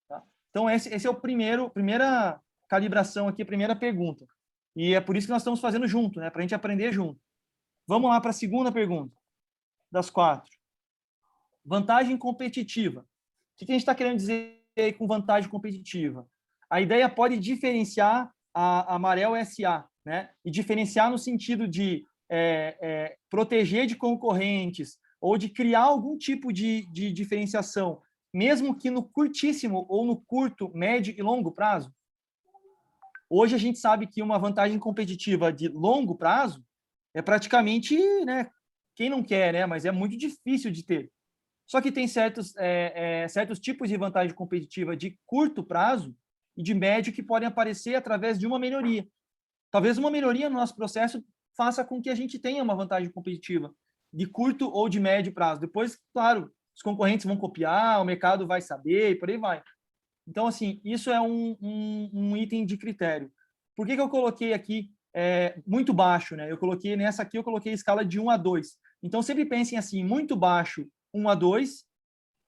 Tá? Então, esse é o primeira calibração aqui, a primeira pergunta. E é por isso que nós estamos fazendo junto, né? Para a gente aprender junto. Vamos lá para a segunda pergunta, das 4. Vantagem competitiva. O que a gente está querendo dizer aí com vantagem competitiva? A ideia pode diferenciar a Marel SA, né? E diferenciar no sentido de proteger de concorrentes ou de criar algum tipo de diferenciação, mesmo que no curtíssimo ou no curto, médio e longo prazo. Hoje a gente sabe que uma vantagem competitiva de longo prazo é praticamente, né, quem não quer, né, mas é muito difícil de ter. Só que tem certos tipos de vantagem competitiva de curto prazo e de médio que podem aparecer através de uma melhoria. Talvez uma melhoria no nosso processo faça com que a gente tenha uma vantagem competitiva de curto ou de médio prazo. Depois, claro, os concorrentes vão copiar, o mercado vai saber e por aí vai. Então, assim, isso é um item de critério. Por que eu coloquei aqui muito baixo, né? Eu coloquei nessa aqui, eu coloquei escala de 1 a 2. Então, sempre pensem assim, muito baixo, 1 a 2,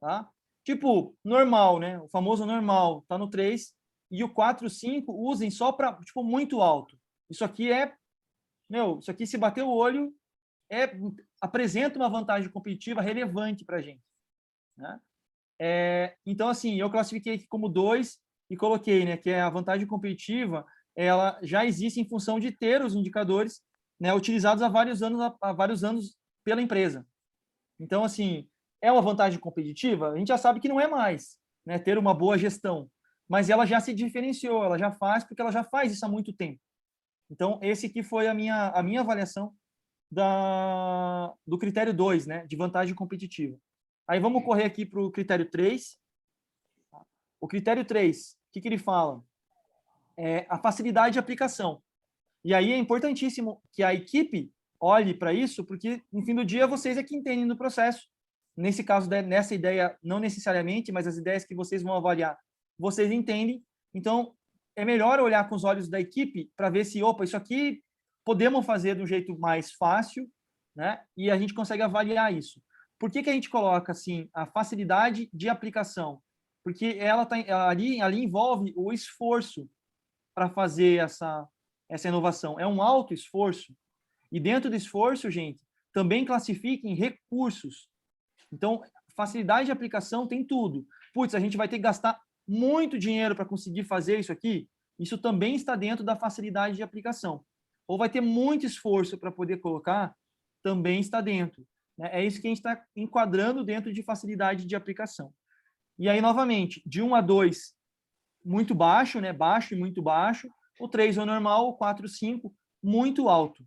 tá? Tipo, normal, né? O famoso normal, tá no 3. E o 4, 5, usem só para, tipo, muito alto. Isso aqui isso aqui, se bater o olho, apresenta uma vantagem competitiva relevante para a gente, né? Então, assim, eu classifiquei aqui como 2 e coloquei, né, que a vantagem competitiva, ela já existe em função de ter os indicadores, né, utilizados há vários anos pela empresa. Então, assim, é uma vantagem competitiva? A gente já sabe que não é mais, né, ter uma boa gestão, mas ela já se diferenciou, ela já faz, porque ela já faz isso há muito tempo. Então, esse aqui foi a minha avaliação do critério 2, né, de vantagem competitiva. Aí vamos correr aqui para o critério 3. O critério 3, o que ele fala? A facilidade de aplicação. E aí é importantíssimo que a equipe olhe para isso, porque no fim do dia vocês é que entendem do processo. Nesse caso, nessa ideia, não necessariamente, mas as ideias que vocês vão avaliar, vocês entendem. Então, é melhor olhar com os olhos da equipe para ver se, opa, isso aqui podemos fazer de um jeito mais fácil, né? E a gente consegue avaliar isso. Por que a gente coloca assim a facilidade de aplicação? Porque ela ali envolve o esforço para fazer essa inovação. É um alto esforço. E dentro do esforço, gente, também classifiquem recursos. Então, facilidade de aplicação tem tudo. Putz, a gente vai ter que gastar muito dinheiro para conseguir fazer isso aqui. Isso também está dentro da facilidade de aplicação. Ou vai ter muito esforço para poder colocar, também está dentro. É isso que a gente está enquadrando dentro de facilidade de aplicação. E aí, novamente, de 1 a 2, muito baixo, né? Baixo e muito baixo. O 3 é o normal, o 4, 5, muito alto.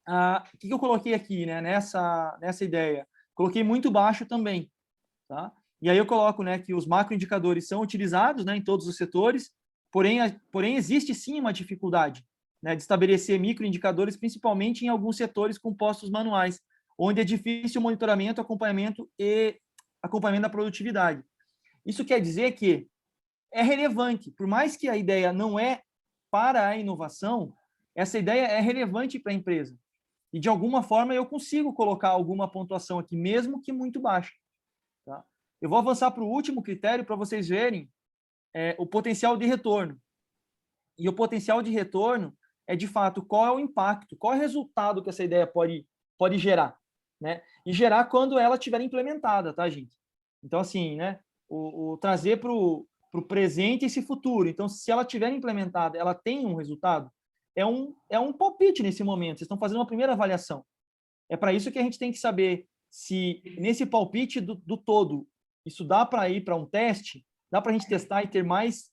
O que eu coloquei aqui, né? Nessa ideia? Coloquei muito baixo também. Tá? E aí eu coloco, né, que os macroindicadores são utilizados, né, em todos os setores, porém existe sim uma dificuldade, né, de estabelecer microindicadores, principalmente em alguns setores com postos manuais, onde é difícil o monitoramento, acompanhamento da produtividade. Isso quer dizer que é relevante, por mais que a ideia não é para a inovação, essa ideia é relevante para a empresa. E, de alguma forma, eu consigo colocar alguma pontuação aqui, mesmo que muito baixa. Tá? Eu vou avançar para o último critério para vocês verem o potencial de retorno. E o potencial de retorno é, de fato, qual é o impacto, qual é o resultado que essa ideia pode gerar. Né? E gerar quando ela estiver implementada, tá, gente? Então, assim, né, trazer para o presente esse futuro. Então, se ela estiver implementada, ela tem um resultado, é um palpite nesse momento. Vocês estão fazendo uma primeira avaliação. É para isso que a gente tem que saber se, nesse palpite do todo, isso dá para ir para um teste, dá para a gente testar e ter mais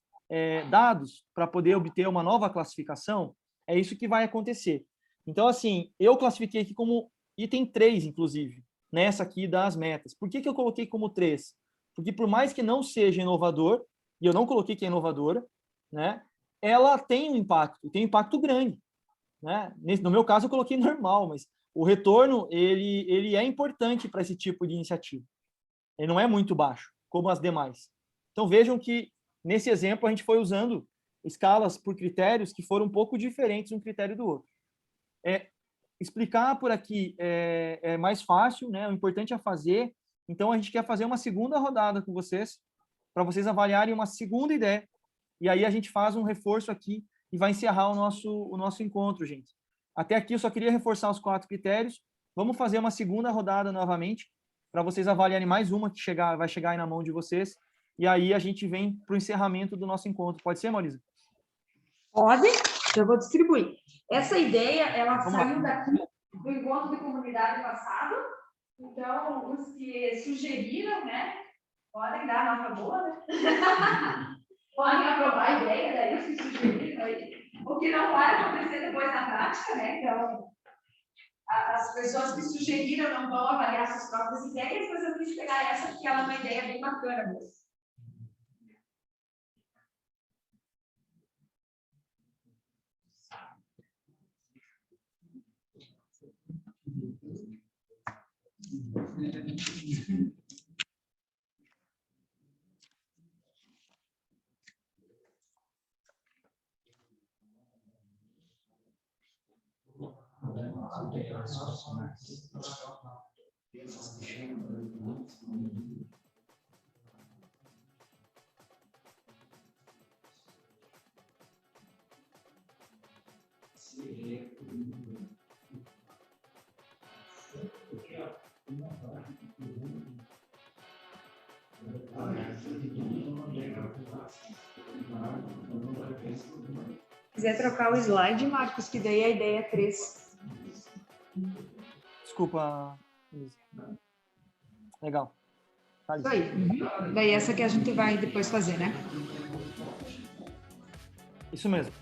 dados para poder obter uma nova classificação, é isso que vai acontecer. Então, assim, eu classifiquei aqui como item 3, inclusive, nessa aqui das metas. Por que que eu coloquei como 3? Porque por mais que não seja inovador, e eu não coloquei que é inovadora, né, ela tem um impacto grande. Né? No meu caso, eu coloquei normal, mas o retorno ele é importante para esse tipo de iniciativa. Ele não é muito baixo, como as demais. Então, vejam que, nesse exemplo, a gente foi usando escalas por critérios que foram um pouco diferentes um critério do outro. Explicar por aqui é mais fácil, né? O importante é fazer. Então, a gente quer fazer uma segunda rodada com vocês, para vocês avaliarem uma segunda ideia. E aí a gente faz um reforço aqui e vai encerrar o nosso encontro, gente. Até aqui eu só queria reforçar os 4 critérios. Vamos fazer uma segunda rodada novamente, para vocês avaliarem mais uma que vai chegar aí na mão de vocês. E aí a gente vem para o encerramento do nosso encontro. Pode ser, Marisa? Pode, eu vou distribuir. Essa ideia, ela saiu daqui do encontro de comunidade passado. Então, os que sugeriram, né, podem dar nota boa, né? Podem aprovar a ideia, daí os que sugeriram. O que não vai acontecer depois na prática, né? Então, as pessoas que sugeriram não vão avaliar suas próprias ideias, mas eu quis pegar essa porque ela é uma ideia bem bacana mesmo. Se quiser trocar o slide, Marcos, que daí a ideia é 3. Desculpa, Luiz. Legal. Tá Isso aí. Daí essa que a gente vai depois fazer, né? Isso mesmo.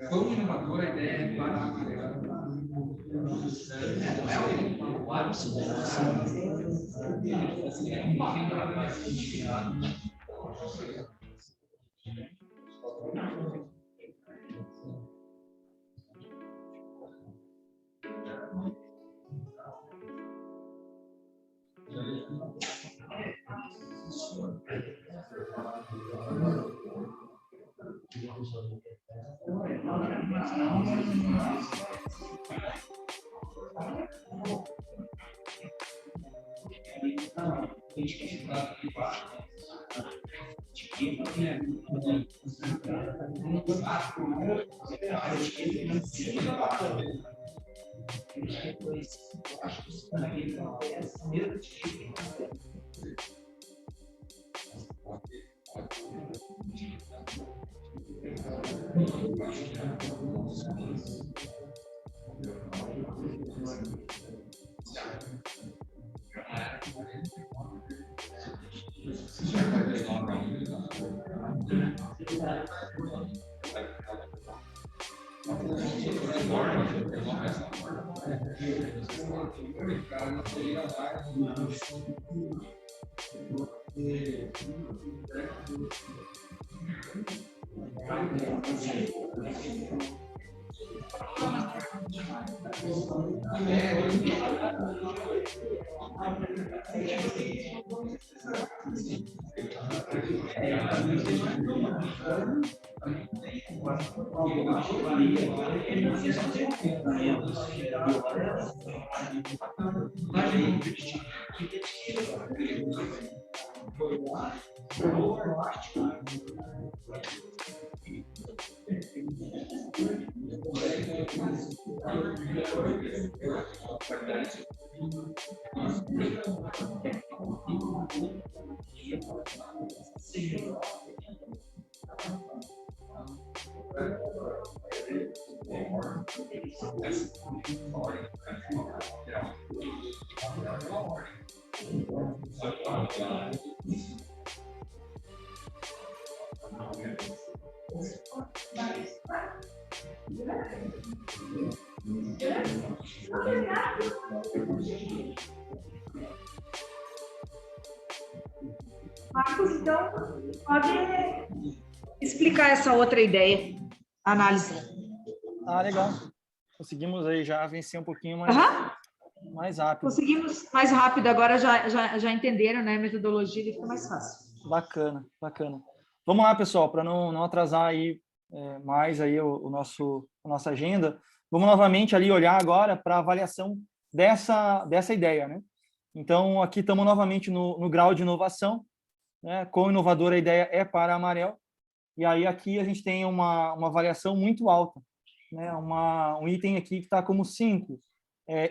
Quão inovadora a ideia para a Marcos, então, pode explicar essa outra ideia, análise. Ah, legal. Conseguimos aí já vencer um pouquinho mais rápido. Conseguimos mais rápido, agora já entenderam, né? A metodologia ele fica mais fácil. Bacana, bacana. Vamos lá, pessoal, para não atrasar aí mais aí a nossa agenda. Vamos novamente ali olhar agora para a avaliação dessa ideia, né? Então, aqui estamos novamente no grau de inovação, né? Quão inovadora a ideia é para a Amarel. E aí aqui a gente tem uma avaliação muito alta, né? Um item aqui que está como 5,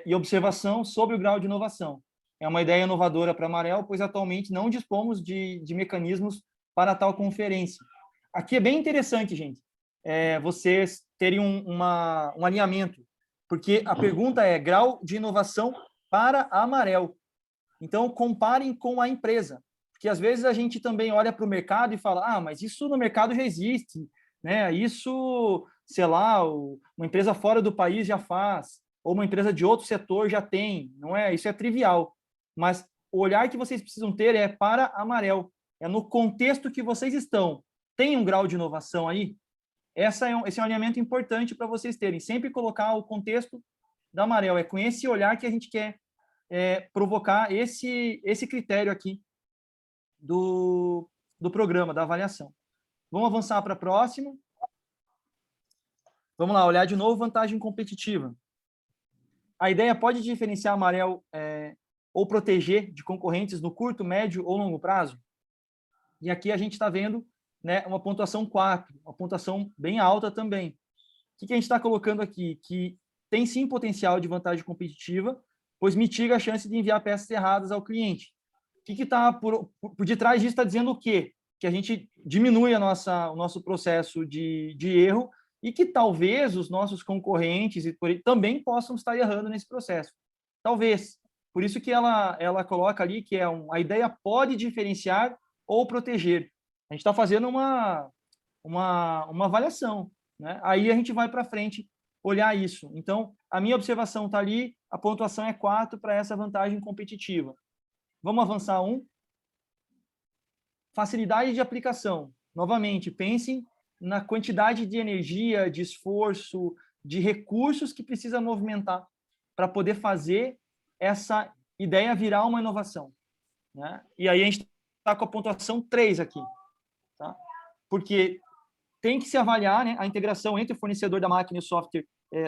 e observação sobre o grau de inovação. É uma ideia inovadora para a Amarel, pois atualmente não dispomos de mecanismos para tal conferência. Aqui é bem interessante, gente, vocês terem um alinhamento, porque a pergunta é grau de inovação para a Amarel. Então, comparem com a empresa, porque às vezes a gente também olha para o mercado e fala, mas isso no mercado já existe, né? Isso, sei lá, uma empresa fora do país já faz, ou uma empresa de outro setor já tem, não é? Isso é trivial. Mas o olhar que vocês precisam ter é para a Amarel, é no contexto que vocês estão. Tem um grau de inovação aí? Esse é um alinhamento importante para vocês terem. Sempre colocar o contexto da Amarel. É com esse olhar que a gente quer provocar esse critério aqui do programa, da avaliação. Vamos avançar para a próxima. Vamos lá, olhar de novo vantagem competitiva. A ideia pode diferenciar a Amarel ou proteger de concorrentes no curto, médio ou longo prazo? E aqui a gente está vendo, né, uma pontuação 4, uma pontuação bem alta também. O que a gente está colocando aqui? Que tem sim potencial de vantagem competitiva, pois mitiga a chance de enviar peças erradas ao cliente. O que está por detrás disso? Está dizendo o quê? Que a gente diminui o nosso processo de erro e que talvez os nossos concorrentes também possam estar errando nesse processo. Talvez. Por isso que ela coloca ali que a ideia pode diferenciar ou proteger. A gente está fazendo uma avaliação, né? Aí a gente vai para frente olhar isso. Então, a minha observação está ali, a pontuação é 4 para essa vantagem competitiva. Vamos avançar 1. Facilidade de aplicação. Novamente, pensem na quantidade de energia, de esforço, de recursos que precisa movimentar para poder fazer essa ideia virar uma inovação, né? E aí a gente está com a pontuação 3 aqui, tá? Porque tem que se avaliar, né, a integração entre o fornecedor da máquina e o software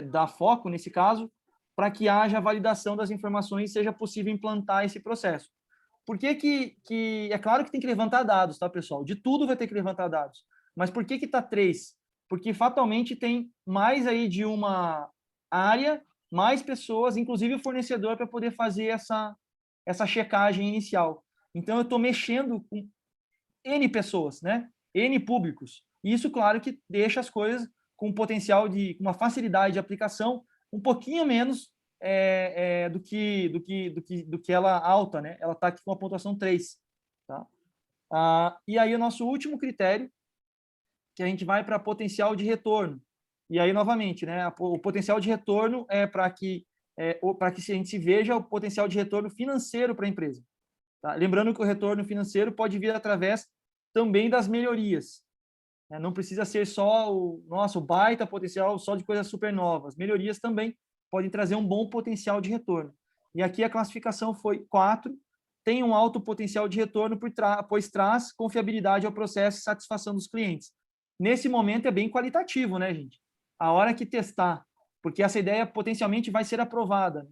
da Foco, nesse caso, para que haja validação das informações e seja possível implantar esse processo. Por que é claro que tem que levantar dados, tá, pessoal? De tudo vai ter que levantar dados. Mas por que está 3? Porque fatalmente tem mais aí de uma área, mais pessoas, inclusive o fornecedor, para poder fazer essa checagem inicial. Então, eu estou mexendo com N pessoas, né? N públicos. E isso, claro, que deixa as coisas com potencial com uma facilidade de aplicação um pouquinho menos do que ela alta, né? Ela está aqui com a pontuação 3. Tá? E aí, o nosso último critério, que a gente vai para potencial de retorno. E aí, novamente, né, o potencial de retorno é para que a gente se veja o potencial de retorno financeiro para a empresa. Tá? Lembrando que o retorno financeiro pode vir através também das melhorias. Né? Não precisa ser só o baita potencial só de coisas super novas. Melhorias também podem trazer um bom potencial de retorno. E aqui a classificação foi 4, tem um alto potencial de retorno, pois traz confiabilidade ao processo e satisfação dos clientes. Nesse momento é bem qualitativo, né, gente? A hora que testar, porque essa ideia potencialmente vai ser aprovada.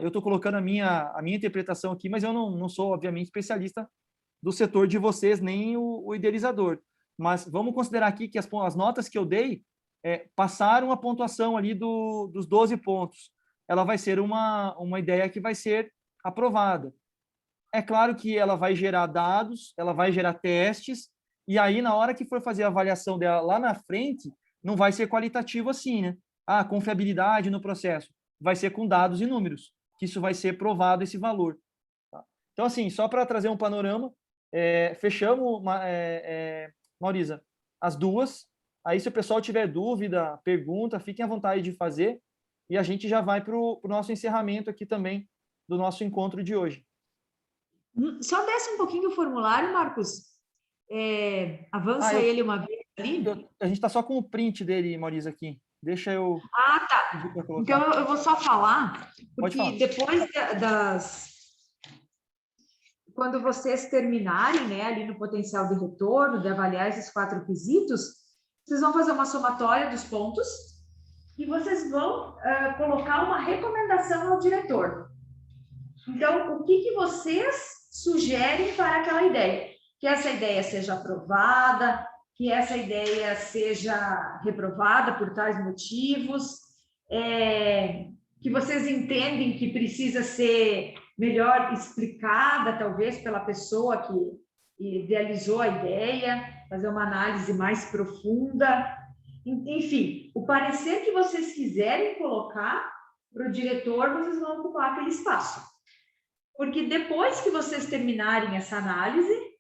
Eu estou colocando a minha interpretação aqui, mas eu não sou, obviamente, especialista do setor de vocês, nem o idealizador. Mas vamos considerar aqui que as notas que eu dei passaram a pontuação ali dos 12 pontos. Ela vai ser uma ideia que vai ser aprovada. É claro que ela vai gerar dados, ela vai gerar testes, e aí, na hora que for fazer a avaliação dela lá na frente, não vai ser qualitativo assim, né? Confiabilidade no processo. Vai ser com dados e números, que isso vai ser provado, esse valor. Tá? Então, assim, só para trazer um panorama, fechamos, Maurisa, as duas. Aí, se o pessoal tiver dúvida, pergunta, fiquem à vontade de fazer, e a gente já vai para o nosso encerramento aqui também do nosso encontro de hoje. Só desce um pouquinho o formulário, Marcos. Avança ele uma vez ali. A gente está só com o print dele, Maurisa, aqui. Deixa eu... tá. Então, eu vou só falar, porque depois quando vocês terminarem, né, ali no potencial de retorno, de avaliar esses 4 quesitos, vocês vão fazer uma somatória dos pontos e vocês vão colocar uma recomendação ao diretor. Então, o que vocês sugerem para aquela ideia? Que essa ideia seja aprovada, que essa ideia seja reprovada por tais motivos, que vocês entendem que precisa ser melhor explicada, talvez, pela pessoa que idealizou a ideia, fazer uma análise mais profunda. Enfim, o parecer que vocês quiserem colocar para o diretor, vocês vão ocupar aquele espaço. Porque depois que vocês terminarem essa análise,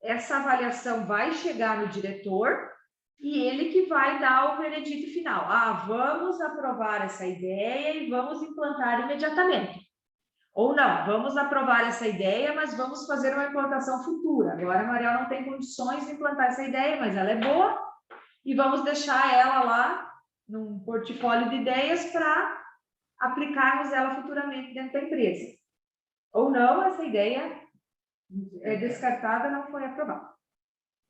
essa avaliação vai chegar no diretor e ele que vai dar o veredito final. Vamos aprovar essa ideia e vamos implantar imediatamente. Ou não, vamos aprovar essa ideia, mas vamos fazer uma implantação futura. Agora a Mariel não tem condições de implantar essa ideia, mas ela é boa e vamos deixar ela lá num portfólio de ideias para aplicarmos ela futuramente dentro da empresa. Ou não, essa ideia é descartada, não foi aprovada.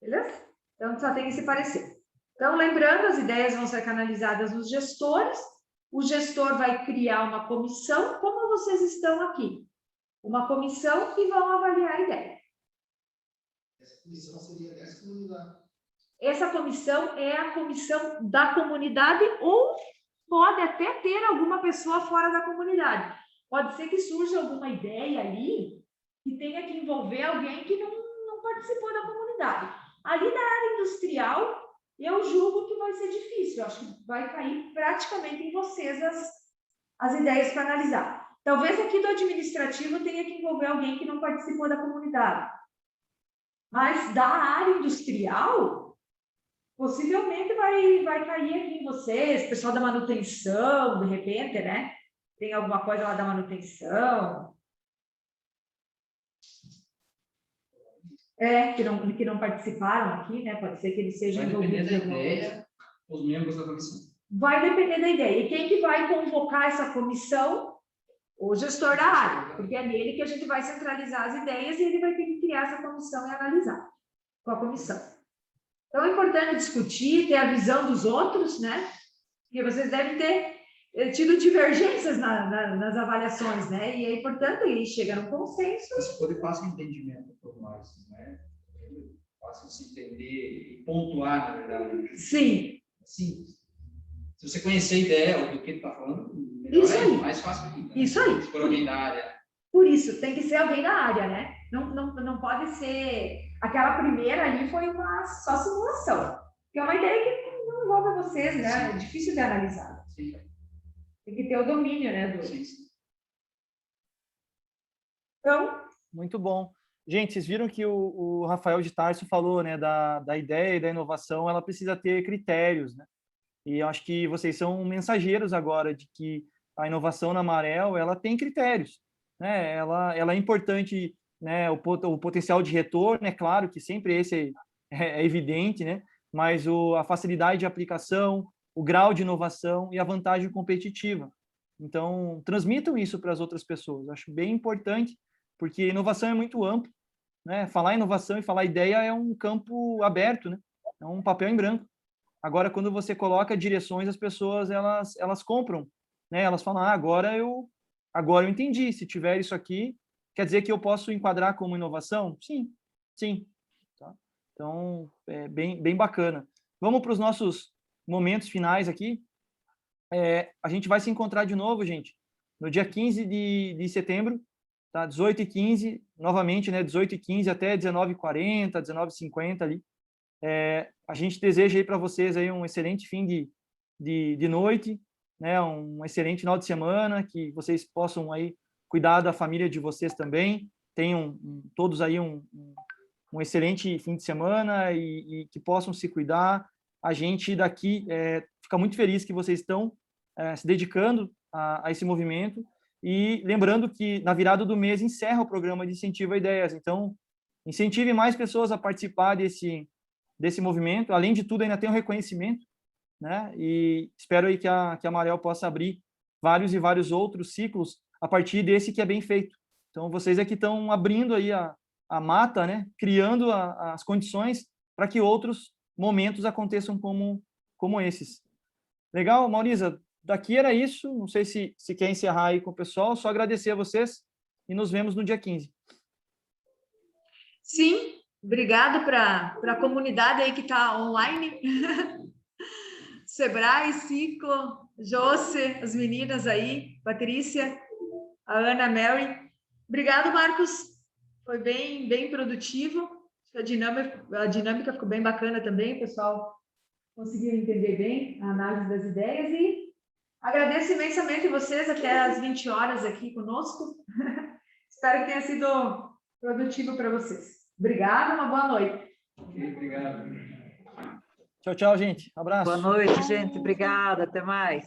Beleza? Então, só tem esse parecer. Então, lembrando, as ideias vão ser canalizadas nos gestores, o gestor vai criar uma comissão, como vocês estão aqui. uma comissão que vão avaliar a ideia. Essa comissão seria dessa comunidade. Essa comissão é a comissão da comunidade ou pode até ter alguma pessoa fora da comunidade. Pode ser que surja alguma ideia ali que tenha que envolver alguém que não participou da comunidade. Ali na área industrial, eu julgo que vai ser difícil. Eu acho que vai cair praticamente em vocês as ideias para analisar. Talvez aqui do administrativo tenha que envolver alguém que não participou da comunidade. Mas da área industrial, possivelmente vai cair aqui em vocês, pessoal da manutenção, de repente, né? Tem alguma coisa lá da manutenção. Que não participaram aqui, né? Pode ser que eles sejam envolvidos. Vai depender da ideia, os membros da comissão. Vai depender da ideia. E quem que vai convocar essa comissão? O gestor da área, porque é nele que a gente vai centralizar as ideias e ele vai ter que criar essa comissão e analisar com a comissão. Então, é importante discutir, ter a visão dos outros, né? Porque vocês devem ter tido divergências nas avaliações, né? E é importante aí chegar num consenso. Isso pode passar entendimento por nós, né? Fácil se entender e pontuar, na verdade. Sim. Sim. Se você conhecer a ideia do que ele está falando, melhor Isso aí. mais fácil ainda. Isso aí. Se for alguém da área. Por isso, tem que ser alguém da área, né? Não pode ser... Aquela primeira ali foi uma só simulação. Que é uma ideia que não envolve vocês, né? É difícil de analisar. Sim. Tem que ter o domínio, né? Sim. Então... Muito bom. Gente, vocês viram que o Rafael de Tarso falou, né, da ideia e da inovação, ela precisa ter critérios, né? E eu acho que vocês são mensageiros agora de que a inovação na Marel, ela tem critérios, né? Ela é importante, né? O potencial de retorno, é claro que sempre esse é evidente, né? Mas a facilidade de aplicação, o grau de inovação e a vantagem competitiva. Então, transmitam isso para as outras pessoas. Eu acho bem importante, porque inovação é muito amplo, né? Falar inovação e falar ideia é um campo aberto, né? É um papel em branco. Agora, quando você coloca direções, as pessoas elas compram, né? Elas falam, agora eu entendi. Se tiver isso aqui, quer dizer que eu posso enquadrar como inovação? Sim. Tá? Então, é bem bacana. Vamos para os nossos momentos finais aqui. A gente vai se encontrar de novo, gente, no dia 15 de setembro, tá? 18h15, novamente, né? 18h15 até 19h40, 19h50 ali. A gente deseja aí para vocês aí um excelente fim de noite, né? Um excelente final de semana, que vocês possam aí cuidar da família de vocês também, tenham todos aí um excelente fim de semana e que possam se cuidar. A gente daqui fica muito feliz que vocês estão se dedicando a esse movimento e lembrando que na virada do mês encerra o programa de incentivo a ideias. Então, incentive mais pessoas a participar desse movimento. Além de tudo, ainda tem um reconhecimento, né? E espero aí que a Marel possa abrir vários e vários outros ciclos a partir desse que é bem feito. Então, vocês aqui estão abrindo aí a mata, né? Criando as condições para que outros momentos aconteçam como esses. Legal, Maurisa? Daqui era isso. Não sei se quer encerrar aí com o pessoal. Só agradecer a vocês e nos vemos no dia 15. Sim. Obrigado para a comunidade aí que está online. Sebrae, Ciclo, Josse, as meninas aí, Patrícia, a Ana, a Mary. Obrigado, Marcos. Foi bem produtivo. A dinâmica ficou bem bacana também. O pessoal conseguiu entender bem a análise das ideias. E agradeço imensamente vocês até às 20 horas aqui conosco. Espero que tenha sido produtivo para vocês. Obrigada, uma boa noite. Obrigado. Tchau, gente. Abraço. Boa noite, gente. Obrigada. Até mais.